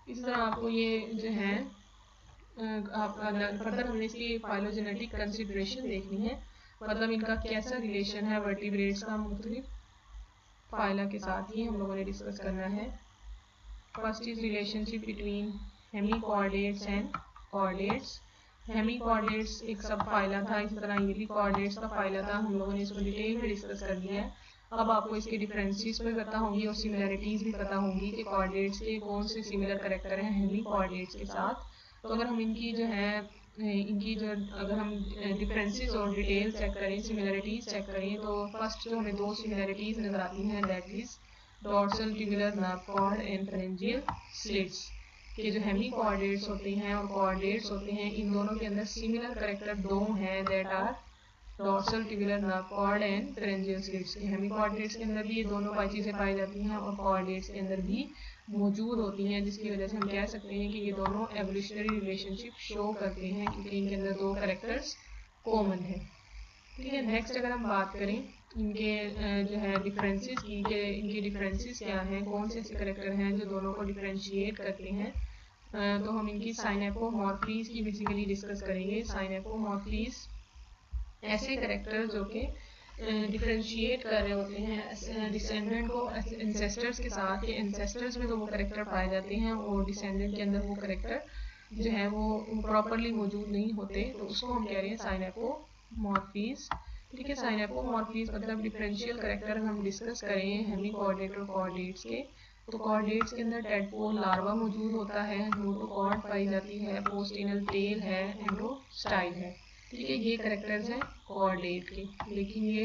इस तरह आपको ये जो है फर्दर हमने इसकी फाइलोजेनेटिक कंसिडरेशन देखनी है, मतलब इनका कैसा रिलेशन है वर्टिब्रेट्स का मुख्तलिफ फाइला के साथ ही हम लोगों ने डिस्कस करना है। First is relationship between hemi chordates and chordates. Hemi chordates एक सब फाइला था, इसी तरह ये भी कोऑर्डिनेट्स का फाइला था। हम लोगों ने इसको डिटेल में डिस्कस कर लिया है। अब आपको इसके डिफरेंसेस भी पता होंगी और सिमिलरिटीज भी पता होंगी कि कोऑर्डिनेट्स के कौन से सिमिलर कैरेक्टर हैं हेमी कोऑर्डिनेट्स के साथ। तो अगर हम इनकी जो अगर हम डिफरेंसेस और डिटेल चेक करें, सिमिलरिटीज चेक करें, तो फर्स्ट जो हमें दो सिमिलरिटीज नजर आती हैं that is dorsal tubular nerve cord and pharyngeal slits के जो हेमी कोऑर्डिनेट्स होते हैं और कोऑर्डिनेट्स होते हैं, इन दोनों के अंदर सिमिलर कैरेक्टर दो हैं that are dorsal tubular nerve cord and pharyngeal slits के। हेमी कोऑर्डिनेट्स के अंदर भी ये दोनों चीजें पाई जाती हैं और कोऑर्डिनेट्स के अंदर भी मौजूद होती हैं, जिसकी वजह से हम कह सकते हैं कि ये दोनों एवोल्यूशनरी रिलेशनशिप शो करते हैं क्योंकि इनके अंदर दो कैरेक्टर्स कॉमन है। ठीक है, नेक्स्ट अगर हम बात करें इनके जो है डिफरेंसेस की, कि इनके डिफरेंसेस क्या हैं, कौन से ऐसे कैरेक्टर हैं जो दोनों को डिफरेंशिएट करते हैं, तो हम इनकी साइनेपोमॉर्फीज की बेसिकली डिस्कस करेंगे। साइनेपोमॉर्फीज ऐसे कैरेक्टर जो कि डिफरेंशिएट कर रहे होते हैं डिसेंडेंट को एंसेस्टर्स के साथ, कि एंसेस्टर्स में तो वो कैरेक्टर पाए जाते हैं और डिसेंडेंट के अंदर वो कैरेक्टर जो है वो प्रॉपरली मौजूद नहीं होते, तो उसको हम कह रहे हैं साइनेपोमॉर्फीज। ठीक है, साइनेपोमॉर्फीज मतलब डिफरेंशियल कैरेक्टर हम डिस्कस करें हेमी कोऑर्डिनेट और कोऑर्डिनेट्स के, तो कोऑर्डिनेट्स के अंदर टेडपोल लार्वा मौजूद होता है, नोटोकॉर्ड पाई जाती है, पोस्टिनल टेल है, एंडोस्टाइल है। ठीक है, ये कैरेक्टर्स हैं कोऑर्डिनेट के, लेकिन ये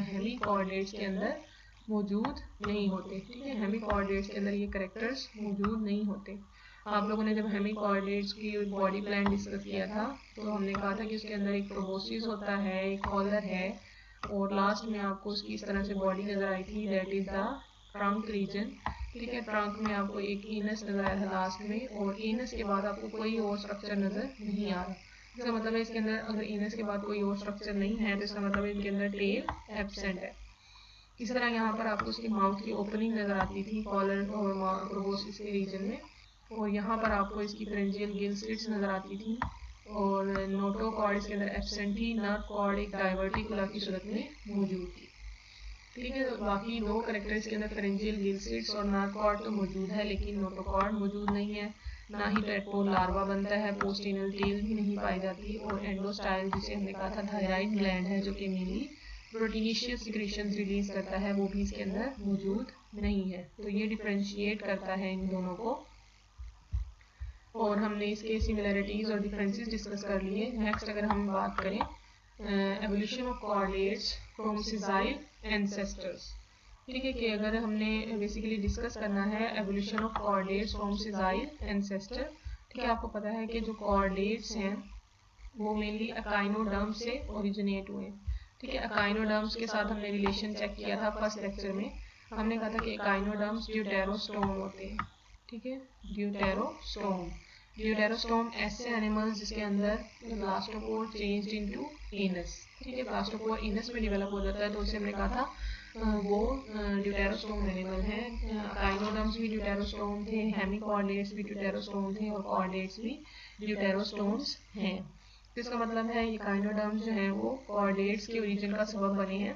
हेमी कोऑर्डिनेट्स के अंदर मौजूद नहीं होते। ठीक है, हेमी कोऑर्डिनेट्स के अंदर ये कैरेक्टर्स मौजूद नहीं होते। आप लोगों ने जब हेमी कोऑर्डिनेट्स की बॉडी प्लान डिस्कस किया था तो हमने कहा था कि उसके अंदर एक प्रोबोसिस होता है, एक कॉलर है और लास्ट में आपको उसकी इस तरह से बॉडी नजर आई थी that is the trunk reason. ठीक है, ट्रंक में आपको एक एनस नजर आया था लास्ट में और एनस के बाद आपको कोई और स्ट्रक्चर नजर नहीं आ रहा। इसका मतलब है इसके अंदर अगर एनस के बाद कोई और स्ट्रक्चर नहीं है तो इसका मतलब इनके अंदर टेल एब्सेंट है। इस तरह यहाँ पर आपको उसकी माउथ की ओपनिंग नजर आती थी कॉलर और प्रोबोसिस के रीजन में, और यहाँ पर आपको इसकी फेरेंजियल गिल स्लिट्स नजर आती थी और नोटोकॉर्ड इसके अंदर एब्सेंट थी, नर्व कॉर्ड एक डाइवर्टिकुला की सूरत में मौजूद थी। ठीक है, तो बाकी दो कैरेक्टर्स के अंदर फेरेंजियल गिल स्लिट्स और नर्व कॉर्ड तो मौजूद है लेकिन नोटोकॉर्ड मौजूद नहीं है, ना ही टेडपोल लार्वा बनता है, पोस्टिनल टेल भी नहीं पाई जाती और एंडोस्टाइल जिसे हमने कहा था थायराइड ग्लैंड है जो कि मेनली प्रोटीनिशियस सिक्रीशंस रिलीज करता है, वो भी इसके अंदर मौजूद नहीं है। तो ये डिफरेंशिएट करता है इन दोनों को और हमने इसके सिमिलरिटीज और डिफरेंसेस डिस्कस कर लिए। नेक्स्ट अगर हम बात करें evolution of chordates from sessile ancestors. ठीक है, कि अगर हमने बेसिकली डिस्कस करना है evolution of chordates from sessile ancestor. ठीक है, आपको पता है कि जो कोऑर्डिनेट्स हैं वो मेनली अकाइनोडर्म से ओरिजिनेट हुए। ठीक है, अकाइनोडर्म्स के साथ हमने रिलेशन चेक किया था फर्स्ट लेक्चर में। हमने कहा था कि अकाइनोडर्म्स ड्यूटेरोस्टोम होते हैं। ठीक है, ड्यूटेरोस्टोम ऐसे एनिमल्स जिसके अंदर ब्लास्टोपोर चेंज्ड इनटू एनस। ठीक है, ब्लास्टोपोर एनस में डेवलप हो जाता है, तो उसे हमने कहा था वो ड्यूटेरोस्टोम एनिमल है। अकाइनोडर्म्स भी ड्यूटेरोस्टोम थे, हेमी कोऑर्डिनेट्स भी ड्यूटेरोस्टोम थे और कोऑर्डिनेट्स भी ड्यूटेरोस्टोम्स हैं। इसका मतलब है ये अकाइनोडर्म्स जो हैं वो कोऑर्डिनेट्स के ओरिजिन का सबब बने हैं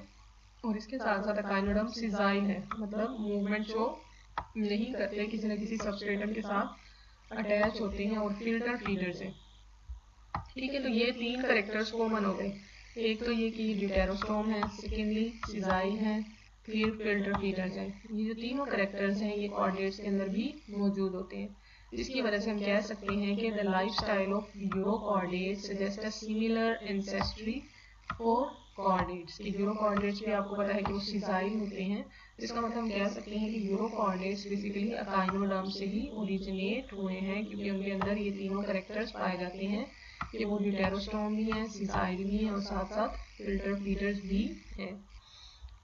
और इसके साथ साथ अकाइनोडर्म सिजाइल है, मतलब मूवमेंट शो नहीं करते, किसी न किसी सबस्ट्रेटम के साथ अटैच होते हैं और फिल्टर फीडर्स हैं। ठीक है, तो ये तीन कैरेक्टर्स कॉमन हो गए, एक तो ये कि ड्यूटेरोस्टोम है, सेकेंडली सिजाइल है, फिर फिल्टर फीडर्स हैं। ये जो तीनों कैरेक्टर्स हैं ये कोऑर्डिनेट्स के अंदर भी मौजूद होते हैं, जिसकी वजह से हम कह सकते हैं कि the lifestyle of urochordates suggest a similar ancestry for chordates. कि यूरोकोऑर्डिनेट्स भी आपको पता है कि वो सिजाइल होते हैं, जिसका मतलब हम कह सकते हैं कि यूरोकोऑर्डिनेट्स बेसिकली अकाइनोडर्म से ही ओरिजिनेट हुए हैं क्योंकि उनके अंदर ये तीनों कैरेक्टर्स पाए जाते हैं कि वो ड्यूटेरोस्टोम भी हैं, सिजाइल भी हैं और साथ साथ फिल्टर फीडर्स भी हैं।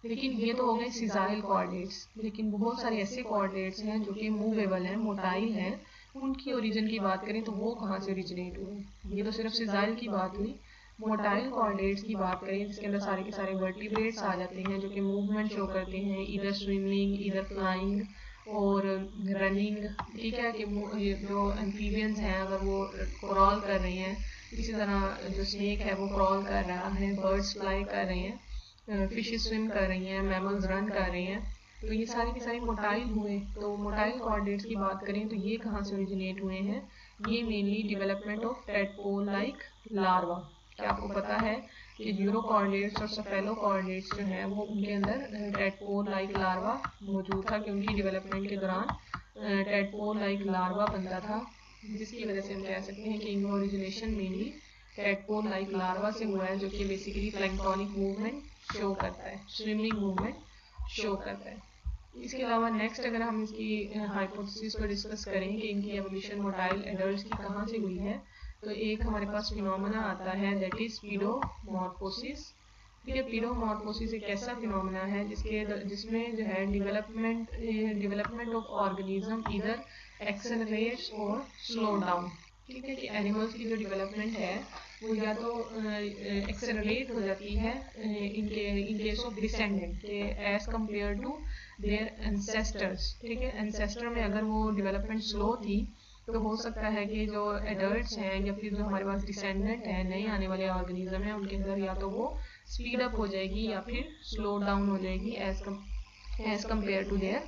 लेकिन ये तो हो गए सिजाइल कोऑर्डिनेट्स, लेकिन बहुत सारे ऐसे कोऑर्डिनेट्स हैं जो कि मूवेबल हैं, मोटाइल हैं। उनकी ओरिजिन की बात करें तो वो कहाँ से ओरिजिनेट हुए, ये तो सिर्फ सिजाइल की बात हुई। मोटाइल कोऑर्डिनेट्स की बात करें जिसके अंदर सारे के सारे वर्टिब्रेट्स आ जाते हैं जो कि मूवमेंट शो करते हैं, इधर स्विमिंग, इधर फ्लाइंग और रनिंग। ठीक है, कि जो एम्फीबियंस हैं अगर वो क्रॉल कर रहे हैं, इसी तरह जो स्नेक है वो क्रॉल कर रहा है, बर्ड्स फ्लाई कर रहे हैं, फिशेस स्विम कर रही हैं, मैमल्स रन कर रहे हैं। तो ये सारी की सारी मोटाइल हुए। तो मोटाइल कोऑर्डिनेट्स की बात करें तो ये कहाँ से ओरिजिनेट हुए हैं? ये mainly development of tadpole like larva. क्या आपको पता है कि यूरो कोऑर्डिनेट्स और सफेलो कोऑर्डिनेट्स जो हैं वो उनके अंदर टैडपोल लाइक लार्वा मौजूद था, कि उनकी डेवलपमेंट के दौरान टैडपोल लाइक लार्वा बनता था, जिसकी वजह से हम कह सकते हैं कि इनका origination mainly tadpole like larva से हुआ है, जो कि बेसिकली प्लैंक्टोनिक मूवमेंट शो करता है, स्विमिंग मूवमेंट शो करता है। इसके अलावा नेक्स्ट अगर हम इसकी हाइपोथेसिस को डिस्कस करें कि इनकी एवोल्यूशन मोटाइल एडल्ट्स की कहाँ से हुई है, तो एक हमारे पास फिनोमेना आता है दैट इज पीडोमॉर्फोसिस। ठीक है, पीडोमॉर्फोसिस एक ऐसा फिनोमेना है जिसमें जो है डेवलपमेंट ऑफ ऑर्गेनिज्म इधर एक्सेलरेट्स और स्लो डाउन। ठीक है, कि एनिमल्स की जो डेवलपमेंट है वो या तो एक्सेलरेट हो जाती है इन केस ऑफ डिसेंडेंट के as compared to their ancestors. ठीक है, एंसेस्टर में अगर वो डेवलपमेंट स्लो थी तो हो सकता है कि जो एडल्ट्स हैं या फिर जो हमारे पास डिसेंडेंट है, नए आने वाले ऑर्गेनिज्म है, उनके अंदर या तो वो स्पीड अप हो जाएगी या फिर स्लो डाउन हो जाएगी as compared to their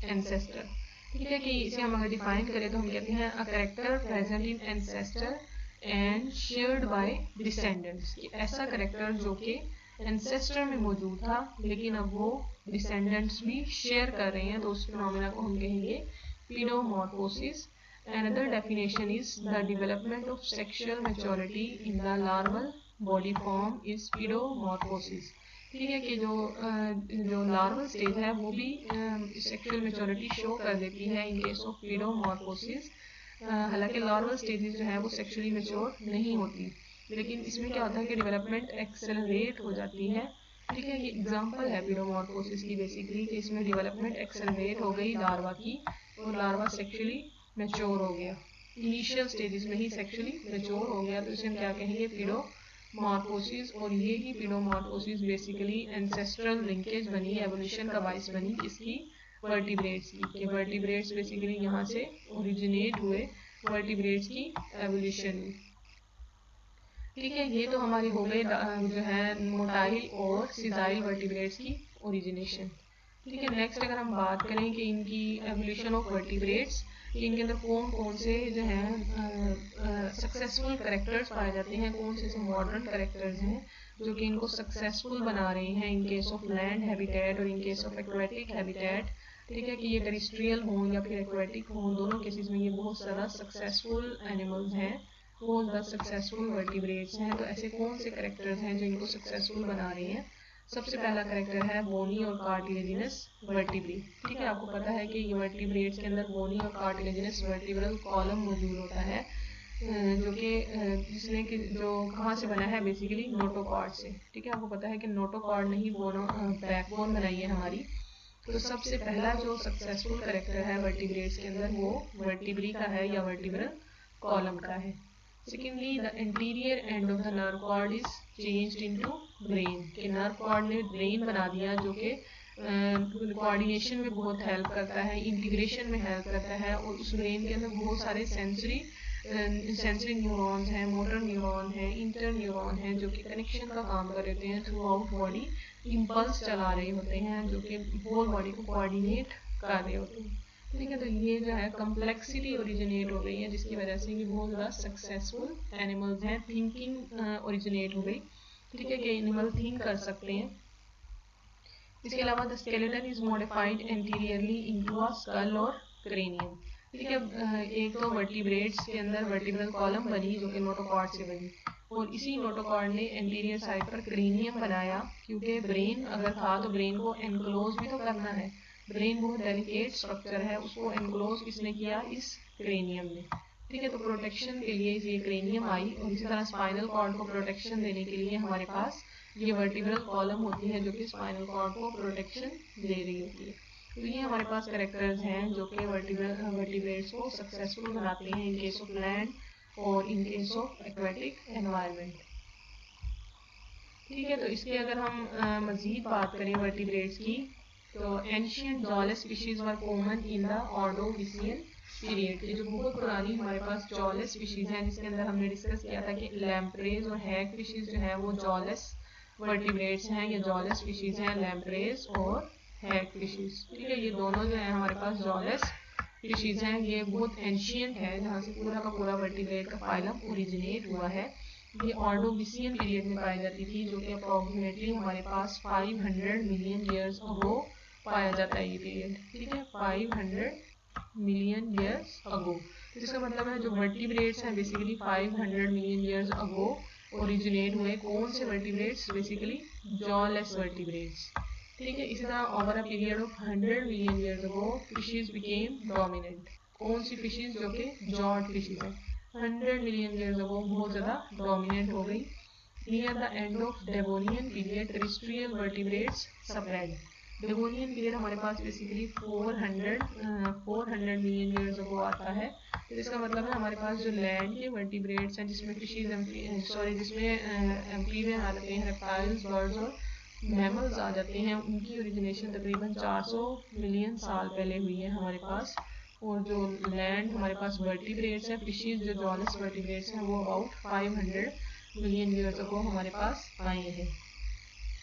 ancestor. ठीक है, कि इसे हम अगर डिफाइन करें तो हम कहते हैं a character present in ancestor and shared by descendants. ऐसा कैरेक्टर जो कि एंसेस्टर में मौजूद था लेकिन अब वो डिसेंडेंट्स भी शेयर कर रहे हैं, तो उस फिनोमेना को हम कहेंगे पीडोमॉर्फोसिस। Another definition is the development of sexual maturity in the larval body form is pseudomorphosis। ठीक है, कि जो लार्वल स्टेज है वो भी सेक्सुअल मेच्योरिटी शो कर देती है इन केस ऑफ पीडोमॉर्फोसिस। हालांकि लार्वल स्टेजेस जो है वो सेक्सुअली मेच्योर नहीं होती, लेकिन इसमें क्या होता है कि डेवलपमेंट एक्सेलरेट हो जाती है। ठीक है, ये एग्जांपल है पीडोमॉर्फोसिस की बेसिकली, कि इसमें डेवलपमेंट एक्सेलरेट हो गई लार्वा की और लार्वा सेक्सुअली मैच्योर हो गया, इनिशियल स्टेजेस में ही सेक्सुअली मैच्योर हो गया, तो इसे हम क्या कहेंगे? पीडोमॉर्फोसिस। और ये ही पीडोमॉर्फोसिस बेसिकली एंसेस्ट्रल लिंकेज बनी, एवोल्यूशन का बाइस बनी किसकी? वर्टिब्रेट्स की। कि वर्टिब्रेट्स बेसिकली यहाँ से ओरिजिनेट हुए, वर्टिब्रेट्स की एवोल्यूशन हुई। ठीक है, ये तो हमारी हो गई जो है मोटाइल और सिजाइल वर्टिब्रेट्स की ओरिजिनेशन। ठीक है, नेक्स्ट अगर हम बात करें कि इनकी एवोल्यूशन ऑफ वर्टिब्रेट्स, इनके अंदर कौन कौन से जो हैं सक्सेसफुल कैरेक्टर्स पाए जाते हैं, कौन से ऐसे मॉडर्न कैरेक्टर्स हैं जो कि इनको सक्सेसफुल बना रहे हैं in case of land habitat और in case of aquatic habitat. ठीक है, कि ये टेरेस्ट्रियल हों या फिर एक्वेटिक हों, दोनों केसेस में ये बहुत ज़्यादा सक्सेसफुल एनिमल्स हैं, बहुत ज़्यादा सक्सेसफुल वर्टिब्रेट्स हैं। तो ऐसे कौन से कैरेक्टर्स हैं जो इनको सक्सेसफुल बना रहे हैं? सबसे पहला कैरेक्टर है बोनी और कार्टिलेजिनस वर्टिब्री। ठीक है, आपको पता है कि ये वर्टिब्रेट्स के अंदर बोनी और कार्टिलेजिनस वर्टिब्रल कॉलम मौजूद होता है, जो कि जिसने कि जो कहाँ से बना है? बेसिकली नोटोकॉर्ड से। ठीक है, आपको पता है कि नोटोकॉर्ड ने ही बैकबोन बनाई है हमारी। तो सबसे पहला जो सक्सेसफुल कैरेक्टर है वर्टिब्रेट्स के अंदर वो वर्टिब्री का है या वर्टिब्रल कॉलम का है। Secondly, the anterior end of the nerve cord is changed into brain। कि नर्व कॉर्ड ने ब्रेन बना दिया, जो कि कोऑर्डिनेशन में बहुत हेल्प करता है, इंटीग्रेशन में हेल्प करता है, और उस ब्रेन के अंदर बहुत सारे सेंसरी न्यूरॉन्स हैं, मोटर न्यूरॉन हैं, इंटर न्यूरॉन हैं, जो कि कनेक्शन का काम कर रहे हैं थ्रू आउट बॉडी, इम्पल्स चला रहे होते हैं, जो कि होल बॉडी को कोऑर्डिनेट कर रहे होते हैं। ठीक है, तो ये जो है कम्प्लेक्सिटी ओरिजिनेट हो गई है, जिसकी वजह से ये बहुत ज़्यादा सक्सेसफुल एनिमल्स हैं। थिंकिंग ओरिजिनेट हो गई। ठीक है, कि एनिमल थिंक कर सकते हैं। इसके अलावा the skeleton is modified anteriorly into a skull और क्रेनियम। ठीक है, एक तो वर्टिब्रेट्स के अंदर वर्टिब्रल कॉलम बनी जो कि नोटोकॉर्ड से बनी, और इसी नोटोकॉर्ड ने एंटीरियर साइड पर क्रेनियम बनाया, क्योंकि ब्रेन अगर था तो ब्रेन को एनक्लोज भी तो करना है। ब्रेन बहुत डेलिकेट स्ट्रक्चर है, उसको एनक्लोज किसने किया? इस क्रेनियम ने। ठीक है, तो प्रोटेक्शन के लिए ये क्रेनियम आई, और इसी तरह स्पाइनल कॉर्ड को प्रोटेक्शन देने के लिए हमारे पास ये वर्टिब्रल कॉलम होती है जो कि स्पाइनल कॉर्ड को प्रोटेक्शन दे रही होती है। तो ये हमारे पास कैरेक्टर्स हैं जो कि वर्टिब्रेट्स को सक्सेसफुल बनाते हैं इन केस ऑफ लैंड और in case of aquatic environment. ठीक है, तो इसके अगर हम मजीद बात करें वर्टिब्रेट्स की, तो ancient jawless species were common in the Ordovician period. ये जो बहुत पुरानी हमारे पास जॉलस स्पीशीज हैं, जिसके अंदर हमने डिस्कस किया था कि लैम्प्रेज और हैग फिशीज जो है वो जॉलस वर्टिब्रेट्स हैं या जॉलस स्पीशीज हैं, लैम्प्रेज और हैग फिशेज। ठीक है, ये दोनों जो है हमारे पास जॉलेस फिशेज हैं। ये बहुत एंशियंट है, जहाँ से पूरा का पूरा वर्टिब्रेट का फाइलम ओरिजिनेट हुआ है। ये ऑर्डोविसियन पीरियड में पाई जाती थी, जो कि अप्रॉक्सीमेटली हमारे पास 500 मिलियन ईयर्स अगो पाया जाता है ये पीरियड। ठीक है, 500 मिलियन ईयर्स अगो। जिसका मतलब है जो वर्टिब्रेट्स हैं basically 500 million years ago originate हुए। कौन से वर्टिब्रेट्स? Basically jawless vertebrates. ठीक है, इसी तरह over a period of 100 million years ago fishes became dominant. कौन सी फिशेज? जो कि जॉड फिशेज है। 100 मिलियन ईयर्स अगो बहुत ज़्यादा डोमिनेंट हो गई। Near the end of Devonian period terrestrial vertebrates spread. Devonian period हमारे पास बेसिकली 400 मिलियन ईयर्स अगो आता है। तो इसका मतलब है हमारे पास जो लैंड के वर्टिब्रेट्स हैं, जिसमें फिशेज जिसमें एम्फीबियन आ जाते हैं, रेप्टाइल्स, बर्ड्स और मैमल्स आ जाते हैं, उनकी ओरिजिनेशन तकरीबन 400 मिलियन साल पहले हुई है हमारे पास। और जो लैंड हमारे पास वर्टिब्रेट्स हैं, फिशेज जो जॉलेस वर्टिब्रेट्स हैं, वो अबाउट 500 मिलियन ईयर्स अगो हमारे पास आए हैं।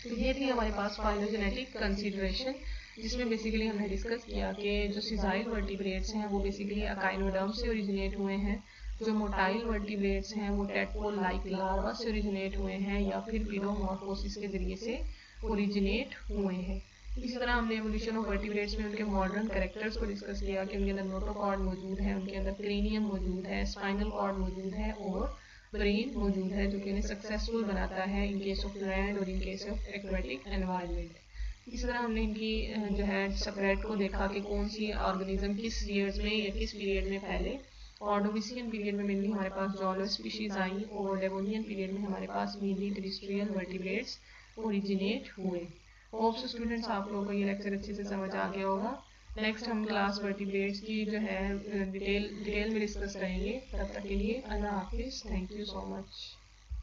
तो ये थी हमारे पास फाइलोजेनेटिक कंसीडरेशन, जिसमें बेसिकली हमने डिस्कस किया कि जो सिजाइल वर्टिब्रेट्स हैं वो बेसिकली अकाइनोडर्म से ओरिजिनेट हुए हैं। जो मोटाइल वर्टिब्रेट्स हैं वो टेडपोल लाइक लार्वा से ओरिजिनेट हुए हैं या फिर पीडोमॉर्फोसिस के जरिए से ओरिजिनेट हुए हैं। इसी तरह हमने एवोल्यूशन ऑफ वर्टिब्रेट्स में उनके मॉडर्न कैरेक्टर्स को डिस्कस किया कि उनके अंदर नोटोकॉर्ड मौजूद है, उनके अंदर क्रेनियम मौजूद है, स्पाइनल कॉर्ड मौजूद है और ब्रेन मौजूद है, जो कि इन्हें सक्सेसफुल बनाता है इन केस ऑफ लैंड और in case of aquatic environment. इस तरह हमने इनकी जो है स्प्रेड को देखा कि कौन सी ऑर्गेनिज्म किस ईयर्स में या किस पीरियड में फैले। ऑर्डोविसियन पीरियड में मेनली हमारे पास जॉलस स्पीशीज आई और डेवोनियन पीरियड में हमारे पास मेनली टेरेस्ट्रियल वर्टिब्रेट्स ओरिजिनेट हुए। होप्स स्टूडेंट्स आप लोगों को ये लेक्चर अच्छे से समझ आ गया होगा। नेक्स्ट हम क्लास वर्टिब्रेट्स की जो है डिटेल में डिस्कस करेंगे। तब तक के लिए अल्लाह हाफिज़। Thank you so much.